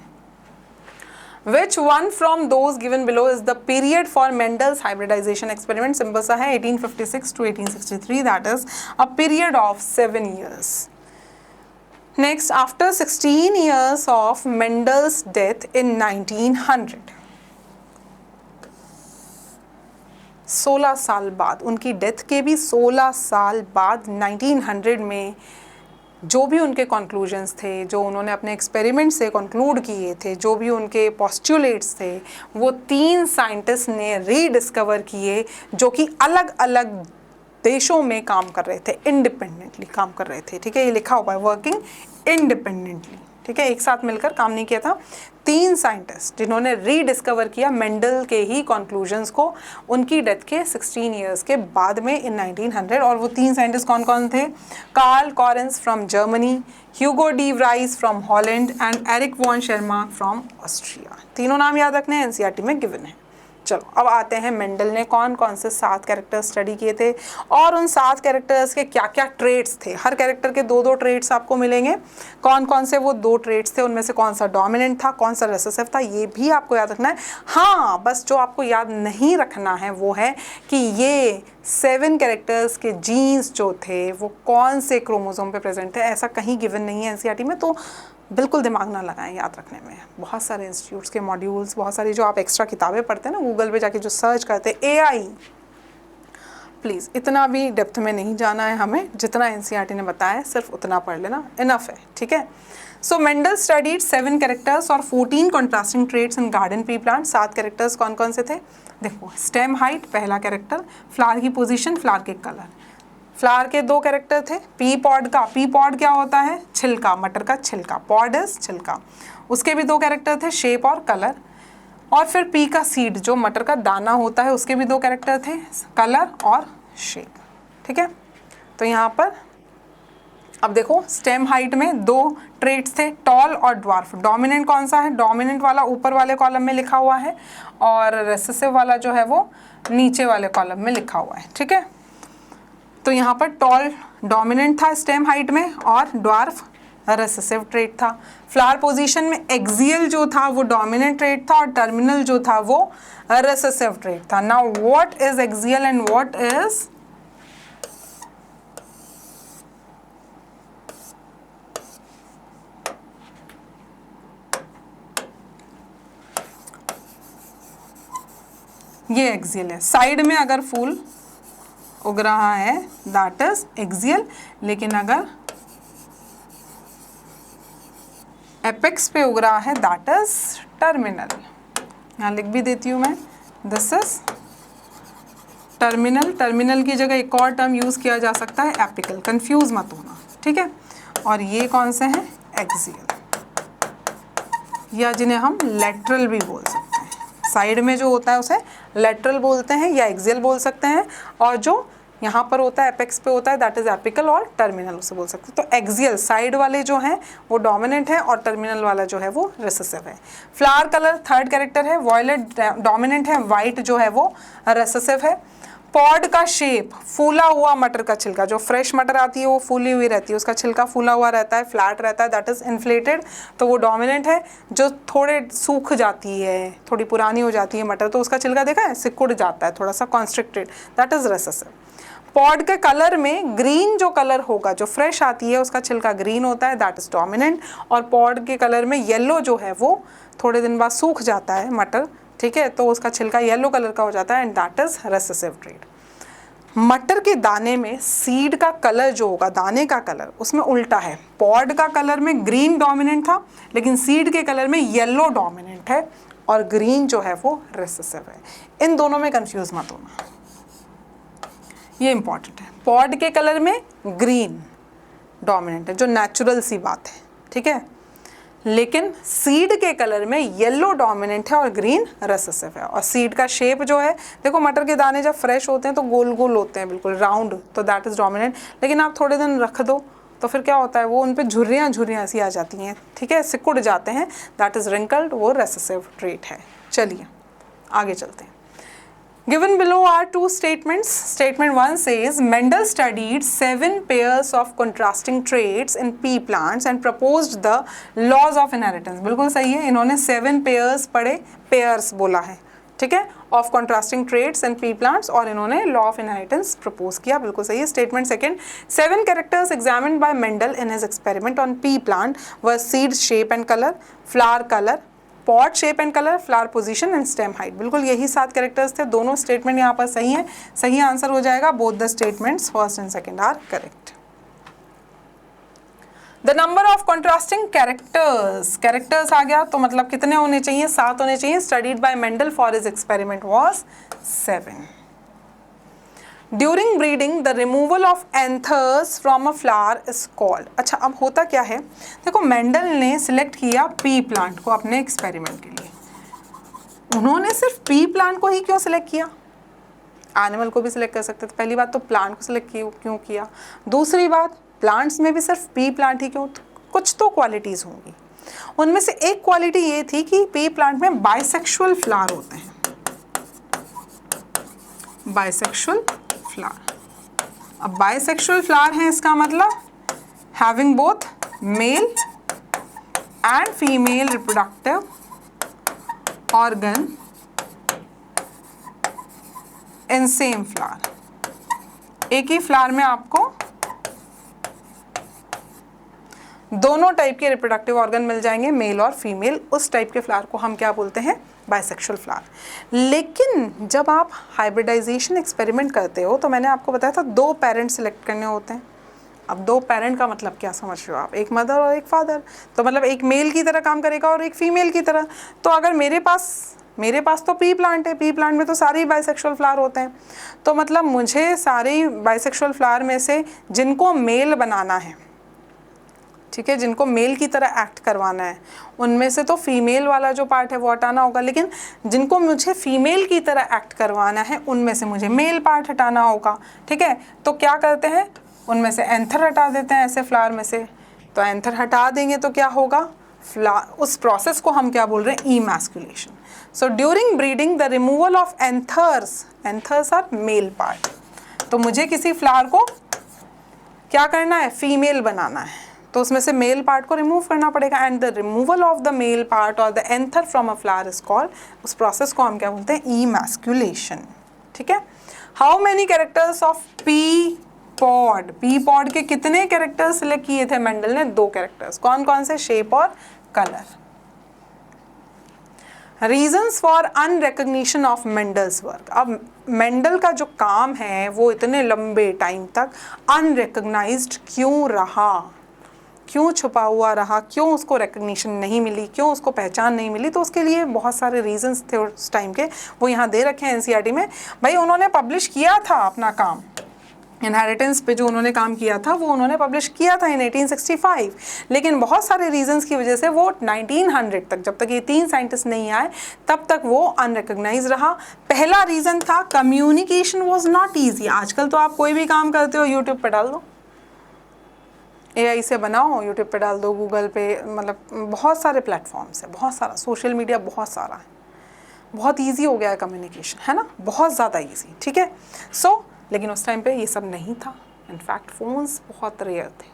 Which one from those given below is the period for Mendel's hybridization experiment? Simple सा है, 1856 to 1863, that is a period of 7 years. Next, after 16 years of Mendel's death in 1900, 16 साल बाद, उनकी death के भी 16 साल बाद 1900 में जो भी उनके कंक्लूजन्स थे, जो उन्होंने अपने एक्सपेरिमेंट से कंक्लूड किए थे, जो भी उनके पोस्टुलेट्स थे, वो 3 साइंटिस्ट ने रीडिस्कवर किए जो कि अलग अलग देशों में काम कर रहे थे, इंडिपेंडेंटली काम कर रहे थे, ठीक है। ये लिखा हुआ है वर्किंग इंडिपेंडेंटली, ठीक है, एक साथ मिलकर काम नहीं किया था। 3 साइंटिस्ट जिन्होंने रीडिस्कवर किया मेंडल के ही कंक्लूजन्स को उनकी डेथ के 16 इयर्स के बाद में इन 1900, और वो 3 साइंटिस्ट कौन कौन थे? Carl Correns from Germany, Hugo de Vries from Holland and Erich von Tschermak from Austria. तीनों नाम याद रखने हैं, एनसीईआरटी में गिवन है। चलो अब आते हैं मेंडल ने कौन कौन से 7 कैरेक्टर्स स्टडी किए थे और उन 7 कैरेक्टर्स के क्या क्या ट्रेट्स थे। हर कैरेक्टर के 2-2 ट्रेट्स आपको मिलेंगे। कौन कौन से वो 2 ट्रेट्स थे, उनमें से कौन सा डोमिनेंट था, कौन सा रिसेसिव था, ये भी आपको याद रखना है। हाँ, बस जो आपको याद नहीं रखना है वो है कि ये 7 कैरेक्टर्स के जीन्स जो थे वो कौन से क्रोमोसोम पे प्रेजेंट थे। ऐसा कहीं गिवन नहीं है एनसीईआरटी में, तो बिल्कुल दिमाग ना लगाएं याद रखने में। बहुत सारे इंस्टीट्यूट्स के मॉड्यूल्स, बहुत सारी जो आप एक्स्ट्रा किताबें पढ़ते हैं ना, गूगल पे जाके जो सर्च करते हैं एआई, प्लीज़ इतना भी डेप्थ में नहीं जाना है हमें। जितना एनसीईआरटी ने बताया है सिर्फ उतना पढ़ लेना, इनफ है, ठीक है। सो मेंडल स्टडीड 7 कैरेक्टर्स और 14 contrasting traits in garden tree plant. 7 characters कौन कौन से थे? देखो, स्टेम हाइट पहला कैरेक्टर, फ्लावर की पोजीशन, फ्लावर के कलर। फ्लावर के 2 कैरेक्टर थे। पी पॉड का, पी पॉड क्या होता है? छिलका, मटर का छिलका, पॉड इज छिलका। उसके भी 2 कैरेक्टर थे, शेप और कलर। और फिर पी का सीड जो मटर का दाना होता है, उसके भी 2 कैरेक्टर थे, कलर और शेप, ठीक है। तो यहाँ पर अब देखो, स्टेम हाइट में 2 ट्रेट्स थे, टॉल और ड्वार्फ। डोमिनेंट कौन सा है? डोमिनेंट वाला ऊपर वाले कॉलम में लिखा हुआ है और रिसेसिव वाला जो है वो नीचे वाले कॉलम में लिखा हुआ है, ठीक है। तो यहाँ पर टॉल डोमिनेंट था स्टेम हाइट में और ड्वार्फ रिसेसिव ट्रेट था। फ्लावर पोजीशन में एक्सियल जो था वो डोमिनेंट ट्रेट था और टर्मिनल जो था वो रिसेसिव ट्रेट था। Now what is axial and what is ये एक्सियल है। साइड में अगर फूल उग रहा है दैट इज एक्सियल, लेकिन अगर एपेक्स पे उग रहा है दैट इज टर्मिनल। यहाँ लिख भी देती हूँ मैं, दिस इज टर्मिनल। टर्मिनल की जगह एक और टर्म यूज किया जा सकता है एपिकल, कंफ्यूज मत होना, ठीक है। और ये कौन से हैं? एक्सियल, या जिन्हें हम लेटरल भी बोल सकते हैं। साइड में जो होता है उसे लेटरल बोलते हैं या एक्सियल बोल सकते हैं, और जो यहाँ पर होता है एपेक्स पे होता है दैट इज एपिकल और टर्मिनल उसे बोल सकते हैं। तो एक्सियल साइड वाले जो हैं वो डोमिनेंट है और टर्मिनल वाला जो है वो रिसेसिव है। फ्लावर कलर 3rd कैरेक्टर है, वॉयलेट डोमिनेंट है, वाइट जो है वो रिसेसिव है। पॉड का शेप, फूला हुआ मटर का छिलका, जो फ्रेश मटर आती है वो फूली हुई रहती है, उसका छिलका फूला हुआ रहता है, फ्लैट रहता है, दैट इज इन्फ्लेटेड, तो वो डोमिनेंट है। जो थोड़े सूख जाती है, थोड़ी पुरानी हो जाती है मटर, तो उसका छिलका देखा है सिकुड़ जाता है, थोड़ा सा constricted, that is recessive. Pod के कलर में ग्रीन जो कलर होगा, जो फ्रेश आती है उसका छिलका ग्रीन होता है, दैट इज डोमिनेंट। और पॉड के कलर में येलो जो है वो थोड़े दिन बाद सूख जाता है मटर, ठीक है, तो उसका छिलका येलो कलर का हो जाता है, and that is recessive trait. मटर के दाने में सीड का कलर जो होगा, दाने का कलर, उसमें उल्टा है। पॉड का कलर में ग्रीन डोमिनेंट था, लेकिन सीड के कलर में येलो डोमिनेंट है, और ग्रीन जो है वो रेसेसिव है। इन दोनों में कंफ्यूज मत होना, ये इंपॉर्टेंट है। पॉड के कलर में ग्रीन डोमिनेंट है, जो नेचुरल सी बात है, ठीक है, लेकिन सीड के कलर में येलो डोमिनेंट है और ग्रीन रेसेसिव है। और सीड का शेप जो है, देखो मटर के दाने जब फ्रेश होते हैं तो गोल गोल होते हैं, बिल्कुल राउंड, तो दैट इज डोमिनेंट। लेकिन आप थोड़े दिन रख दो तो फिर क्या होता है, वो उन पे झुर्रियाँ झुर्रियाँ सी आ जाती हैं, ठीक है, सिकुड़ जाते हैं, दैट इज रिंकल्ड, वो रेसेसिव ट्रेट है। चलिए आगे चलते हैं। Given below are two statements. Statement 1 says Mendel studied 7 pairs of contrasting traits in pea plants and proposed the laws of inheritance. बिल्कुल सही है, इन्होंने 7 pairs पढ़े, pairs बोला है, ठीक है, of contrasting traits in pea plants, और इन्होंने law of inheritance propose किया, बिल्कुल सही है। Statement 2, 7 characters examined by Mendel in his experiment on pea plant were seed shape and color, flower color, pot shape and colour, flower position and stem height. बिल्कुल यही 7 characters थे, दोनों statement यहाँ पर सही है, सही आंसर हो जाएगा। Both the statements first and second are correct. The number of contrasting characters, characters आ गया तो मतलब कितने होने चाहिए, 7 होने चाहिए। Studied by Mendel for his experiment was 7। During breeding the removal of anthers from a flower is called. अच्छा, अब होता क्या है, देखो मेंडल ने सिलेक्ट किया पी प्लांट को अपने एक्सपेरिमेंट के लिए। उन्होंने सिर्फ पी प्लांट को ही क्यों सिलेक्ट किया, एनिमल को भी सिलेक्ट कर सकते थे। पहली बात तो प्लांट को सिलेक्ट क्यों किया, दूसरी बात प्लांट्स में भी सिर्फ पी प्लांट ही क्यों, कुछ तो क्वालिटीज़ होंगी। उनमें से एक क्वालिटी ये थी कि पी प्लांट में बाइसेक्सुअल फ्लावर होते हैं, बाइसेक्सुअल फ्लावर। अब बाइसेक्सुअल फ्लावर है, इसका मतलब having both male and female reproductive organ in same flower. एक ही फ्लावर में आपको दोनों टाइप के रिप्रोडक्टिव ऑर्गन मिल जाएंगे, मेल और फीमेल। उस टाइप के फ्लावर को हम क्या बोलते हैं, बाइसेक्सुअल फ्लावर। लेकिन जब आप हाइब्रिडाइजेशन एक्सपेरिमेंट करते हो तो मैंने आपको बताया था 2 पेरेंट सिलेक्ट करने होते हैं। अब 2 पेरेंट का मतलब क्या समझ रहे हो आप, एक मदर और एक फादर, तो मतलब एक मेल की तरह काम करेगा और एक फीमेल की तरह। तो अगर मेरे पास तो पी प्लांट है, पी प्लांट में तो सारे बाइसेक्सुअल फ्लावर होते हैं, तो मतलब मुझे सारे बाइसेक्सुअल फ्लावर में से जिनको मेल बनाना है, ठीक है, जिनको मेल की तरह एक्ट करवाना है, उनमें से तो फीमेल वाला जो पार्ट है वो हटाना होगा। लेकिन जिनको मुझे फीमेल की तरह एक्ट करवाना है उनमें से मुझे मेल पार्ट हटाना होगा, ठीक है। तो क्या करते हैं, उनमें से एंथर हटा देते हैं, ऐसे फ्लावर में से। तो एंथर हटा देंगे तो क्या होगा, उस प्रोसेस को हम क्या बोल रहे हैं, emasculation. So during breeding the removal of anthers are male part. तो मुझे किसी फ्लावर को क्या करना है, फीमेल बनाना है, तो उसमें से मेल पार्ट को रिमूव करना पड़ेगा। And the removal of the male part और the anther from a flower is called, उस प्रोसेस को हम क्या बोलते हैं, इमैस्कुलेशन, ठीक है। How many characters of pea pod के कितने कैरेक्टर्स सिलेक्ट किए थे मेंडल ने, 2 कैरेक्टर्स। कौन कौन से, शेप और colour. Reasons for unrecognition of Mendel's work. अब मेंडल का जो काम है वो इतने लंबे टाइम तक अनरिकग्नाइज्ड क्यों रहा, क्यों छुपा हुआ रहा, क्यों उसको रिकग्निशन नहीं मिली, क्यों उसको पहचान नहीं मिली, तो उसके लिए बहुत सारे रीजंस थे उस टाइम के, वो यहाँ दे रखे हैं एनसीईआरटी में। भाई उन्होंने पब्लिश किया था अपना काम, इनहेरिटेंस पे जो उन्होंने काम किया था वो उन्होंने पब्लिश किया था इन 1865, लेकिन बहुत सारे रीजंस की वजह से वो 1900 तक, जब तक ये 3 साइंटिस्ट नहीं आए तब तक वो अनरिकग्नाइज रहा। पहला रीज़न था कम्युनिकेशन वॉज नॉट ईजी। आजकल तो आप कोई भी काम करते हो यूट्यूब पे डाल दो, AI से बनाओ, यूट्यूब पे डाल दो, गूगल पे, मतलब बहुत सारे प्लेटफॉर्म्स है, बहुत सारा सोशल मीडिया, बहुत सारा है, बहुत ईजी हो गया है कम्युनिकेशन, है ना, बहुत ज़्यादा ईजी, ठीक है। लेकिन उस टाइम पे ये सब नहीं था, इनफैक्ट फ़ोन्स बहुत रेयर थे,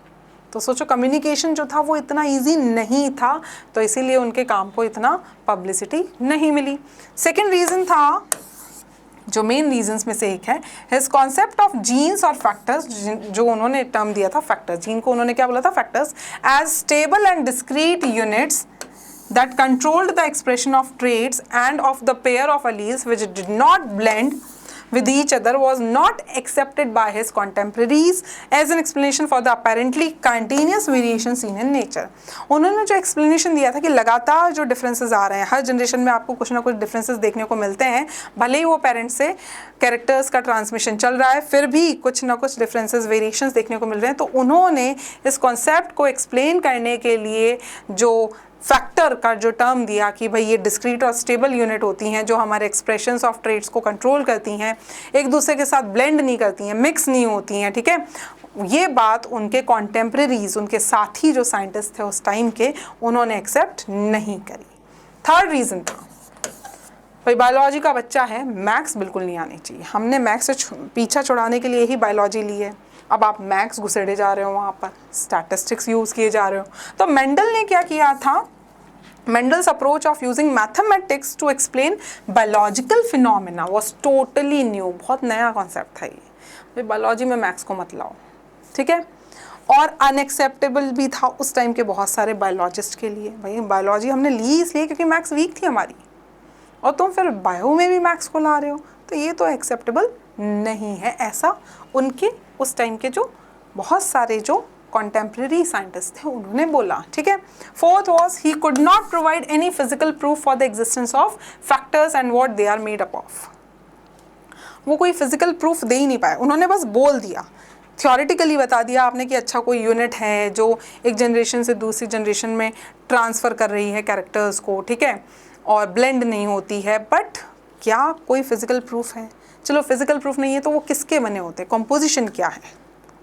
तो सोचो कम्युनिकेशन जो था वो इतना इजी नहीं था, तो इसीलिए उनके काम को इतना पब्लिसिटी नहीं मिली। सेकंड रीज़न था जो मेन रीजंस में से एक है हिज कॉन्सेप्ट ऑफ जीन्स और फैक्टर्स, जो उन्होंने टर्म दिया था फैक्टर्स, जीन को उन्होंने क्या बोला था factors, as stable and discrete units that controlled the expression of traits and of the pair of alleles which did not blend with each other was not accepted by his contemporaries as an explanation for the apparently continuous variation seen in nature. उन्होंने जो explanation दिया था कि लगातार जो differences आ रहे हैं, हर generation में आपको कुछ ना कुछ differences देखने को मिलते हैं, भले ही वो पेरेंट्स से कैरेक्टर्स का ट्रांसमिशन चल रहा है, फिर भी कुछ ना कुछ differences, variations देखने को मिल रहे हैं. तो उन्होंने इस कॉन्सेप्ट को एक्सप्लेन करने के लिए जो फैक्टर का जो टर्म दिया कि भाई ये डिस्क्रीट और स्टेबल यूनिट होती हैं जो हमारे एक्सप्रेशंस ऑफ ट्रेट्स को कंट्रोल करती हैं, एक दूसरे के साथ ब्लेंड नहीं करती हैं, मिक्स नहीं होती हैं, ठीक है. ये बात उनके कॉन्टेम्प्रेरीज, उनके साथी जो साइंटिस्ट थे उस टाइम के, उन्होंने एक्सेप्ट नहीं करी. थर्ड रीज़न था भाई बायोलॉजी का बच्चा है, मैथ्स बिल्कुल नहीं आनी चाहिए. हमने मैथ्स से पीछा छुड़ाने के लिए ही बायोलॉजी ली है. अब आप मैथ्स घुसेड़े जा रहे हो, वहाँ पर स्टैटिस्टिक्स यूज़ किए जा रहे हो. तो मेंडल ने क्या किया था, Mendel's approach of using mathematics to explain biological phenomena was totally new. बहुत नया कॉन्सेप्ट था ये. भाई बायोलॉजी में मैथ्स को मत लाओ, ठीक है. और अनएक्सेप्टेबल भी था उस टाइम के बहुत सारे बायोलॉजिस्ट के लिए. भाई बायोलॉजी हमने ली इसलिए क्योंकि मैथ्स वीक थी हमारी, और तुम फिर बायो में भी मैथ्स को ला रहे हो, तो ये तो एक्सेप्टेबल नहीं है. ऐसा उनके उस टाइम के जो बहुत सारे जो contemporary साइंटिस्ट थे उन्होंने बोला, ठीक है. Fourth was he could not provide any physical proof for the existence of factors and what they are made up of. वो कोई फिजिकल प्रूफ दे ही नहीं पाए, उन्होंने बस बोल दिया, थियोरेटिकली बता दिया आपने कि अच्छा कोई यूनिट है जो एक जनरेशन से दूसरी जनरेशन में ट्रांसफ़र कर रही है कैरेक्टर्स को, ठीक है, और ब्लेंड नहीं होती है. बट क्या कोई फिजिकल प्रूफ है? चलो फिजिकल प्रूफ नहीं है तो वो किसके बने होते हैं, कंपोजिशन क्या है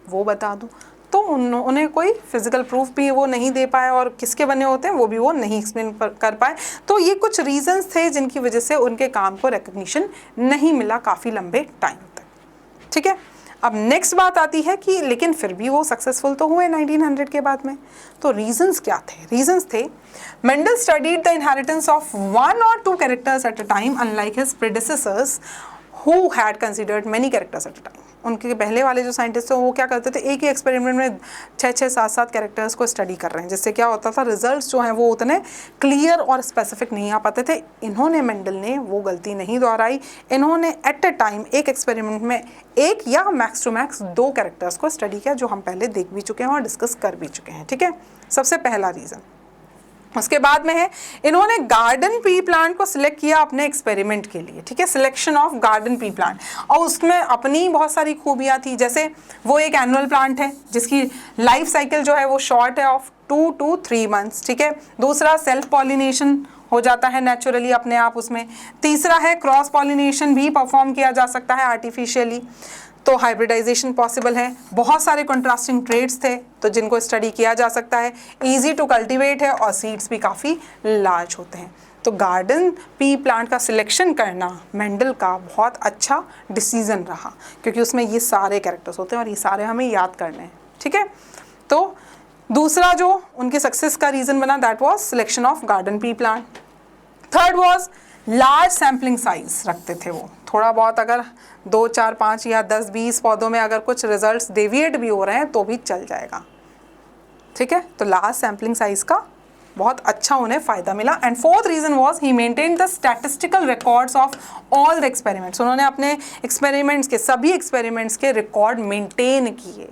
वो बता दो. तो उन्हें कोई फिजिकल प्रूफ भी वो नहीं दे पाए, और किसके बने होते हैं वो भी वो नहीं एक्सप्लेन कर पाए. तो ये कुछ रीजंस थे जिनकी वजह से उनके काम को रिकग्निशन नहीं मिला काफ़ी लंबे टाइम तक, ठीक है. अब नेक्स्ट बात आती है कि लेकिन फिर भी वो सक्सेसफुल तो हुए 1900 के बाद में. तो रीजंस क्या थे? रीजंस थे Mendel studied the inheritance of 1 or 2 characters at a time unlike his predecessors who had considered many characters at a time. उनके पहले वाले जो साइंटिस्ट थे वो क्या करते थे, एक ही एक्सपेरिमेंट में 6-6, 7-7 कैरेक्टर्स को स्टडी कर रहे हैं, जिससे क्या होता था रिजल्ट्स जो हैं वो उतने क्लियर और स्पेसिफिक नहीं आ पाते थे. इन्होंने मेंडल ने वो गलती नहीं दोहराई. इन्होंने एट अ टाइम एक एक्सपेरिमेंट में 1 या मैक्स टू मैक्स 2 कैरेक्टर्स को स्टडी किया, जो हम पहले देख भी चुके हैं और डिस्कस कर भी चुके हैं, ठीक है. सबसे पहला रीज़न. उसके बाद में है इन्होंने गार्डन पी प्लांट को सिलेक्ट किया अपने एक्सपेरिमेंट के लिए, ठीक है. Selection of garden pea plant, और उसमें अपनी बहुत सारी खूबियाँ थी. जैसे वो एक एनुअल प्लांट है जिसकी लाइफ साइकिल जो है वो शॉर्ट है ऑफ 2 to 3 months, ठीक है. दूसरा सेल्फ पॉलिनेशन हो जाता है नेचुरली अपने आप उसमें. तीसरा है क्रॉस पॉलिनेशन भी परफॉर्म किया जा सकता है आर्टिफिशियली, तो हाइब्रिडाइजेशन पॉसिबल है. बहुत सारे कंट्रास्टिंग ट्रेड्स थे तो जिनको स्टडी किया जा सकता है. इजी टू कल्टीवेट है और सीड्स भी काफ़ी लार्ज होते हैं. तो गार्डन पी प्लांट का सिलेक्शन करना मेंडल का बहुत अच्छा डिसीजन रहा, क्योंकि उसमें ये सारे कैरेक्टर्स होते हैं और ये सारे हमें याद करने हैं, ठीक है. तो दूसरा जो उनके सक्सेस का रीज़न बना that was selection of garden pea plant. Third was large sampling size रखते थे वो. थोड़ा बहुत अगर 2, 4, 5 या 10, 20 पौधों में अगर कुछ रिजल्ट्स डेविएट भी हो रहे हैं तो भी चल जाएगा, ठीक है. तो लार्ज सैम्पलिंग साइज का बहुत अच्छा उन्हें फ़ायदा मिला. And fourth reason was he maintain the statistical records of all the experiments. उन्होंने अपने एक्सपेरिमेंट्स के सभी एक्सपेरिमेंट्स के रिकॉर्ड मेंटेन किए,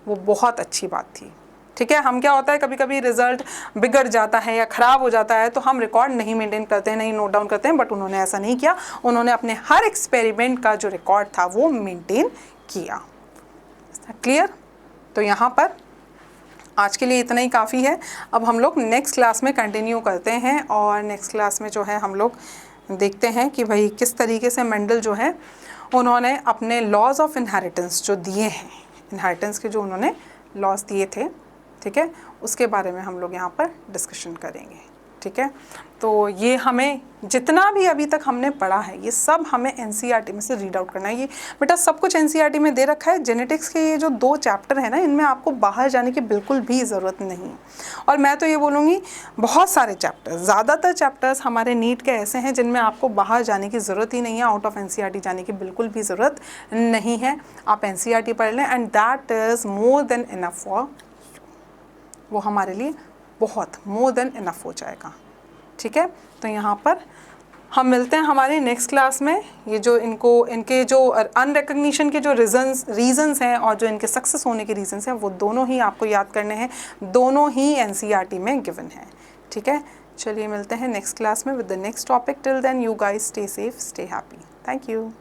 वो बहुत अच्छी बात थी, ठीक है. हम क्या होता है कभी कभी रिजल्ट बिगड़ जाता है या ख़राब हो जाता है तो हम रिकॉर्ड नहीं मेंटेन करते हैं, नहीं नोट डाउन करते हैं, बट उन्होंने ऐसा नहीं किया. उन्होंने अपने हर एक्सपेरिमेंट का जो रिकॉर्ड था वो मेंटेन किया. क्लियर. तो यहाँ पर आज के लिए इतना ही काफ़ी है. अब हम लोग नेक्स्ट क्लास में कंटिन्यू करते हैं, और नेक्स्ट क्लास में जो है हम लोग देखते हैं कि भाई किस तरीके से मेंडल जो है उन्होंने अपने लॉज ऑफ इनहेरिटेंस जो दिए हैं, इनहेरिटेंस के जो उन्होंने लॉज दिए थे, ठीक है, उसके बारे में हम लोग यहाँ पर डिस्कशन करेंगे. ठीक है। तो ये हमें जितना भी अभी तक हमने पढ़ा है ये सब हमें एनसीईआरटी में से रीड आउट करना है। ये बेटा सब कुछ एनसीईआरटी में दे रखा है। जेनेटिक्स के ये जो 2 चैप्टर है ना, इनमें आपको बाहर जाने की बिल्कुल भी ज़रूरत नहीं। और मैं तो ये बोलूँगी बहुत सारे चैप्टर्स, ज़्यादातर चैप्टर्स हमारे नीट के ऐसे हैं जिनमें आपको बाहर जाने की ज़रूरत ही नहीं है, आउट ऑफ एनसीईआरटी जाने की बिल्कुल भी ज़रूरत नहीं है। आप एनसीईआरटी पढ़ लें and that is more than enough for, वो हमारे लिए बहुत मोर देन इनफ हो जाएगा। ठीक है, तो यहाँ पर हम मिलते हैं हमारे नेक्स्ट क्लास में। ये जो इनके जो अनरिकग्निशन के जो रीजंस हैं और जो इनके सक्सेस होने के रीजंस हैं वो दोनों ही आपको याद करने हैं, दोनों ही एनसीईआरटी में गिवन है। ठीक है, चलिए मिलते हैं नेक्स्ट क्लास में with the next topic. Till then you guys stay safe, stay happy. Thank you.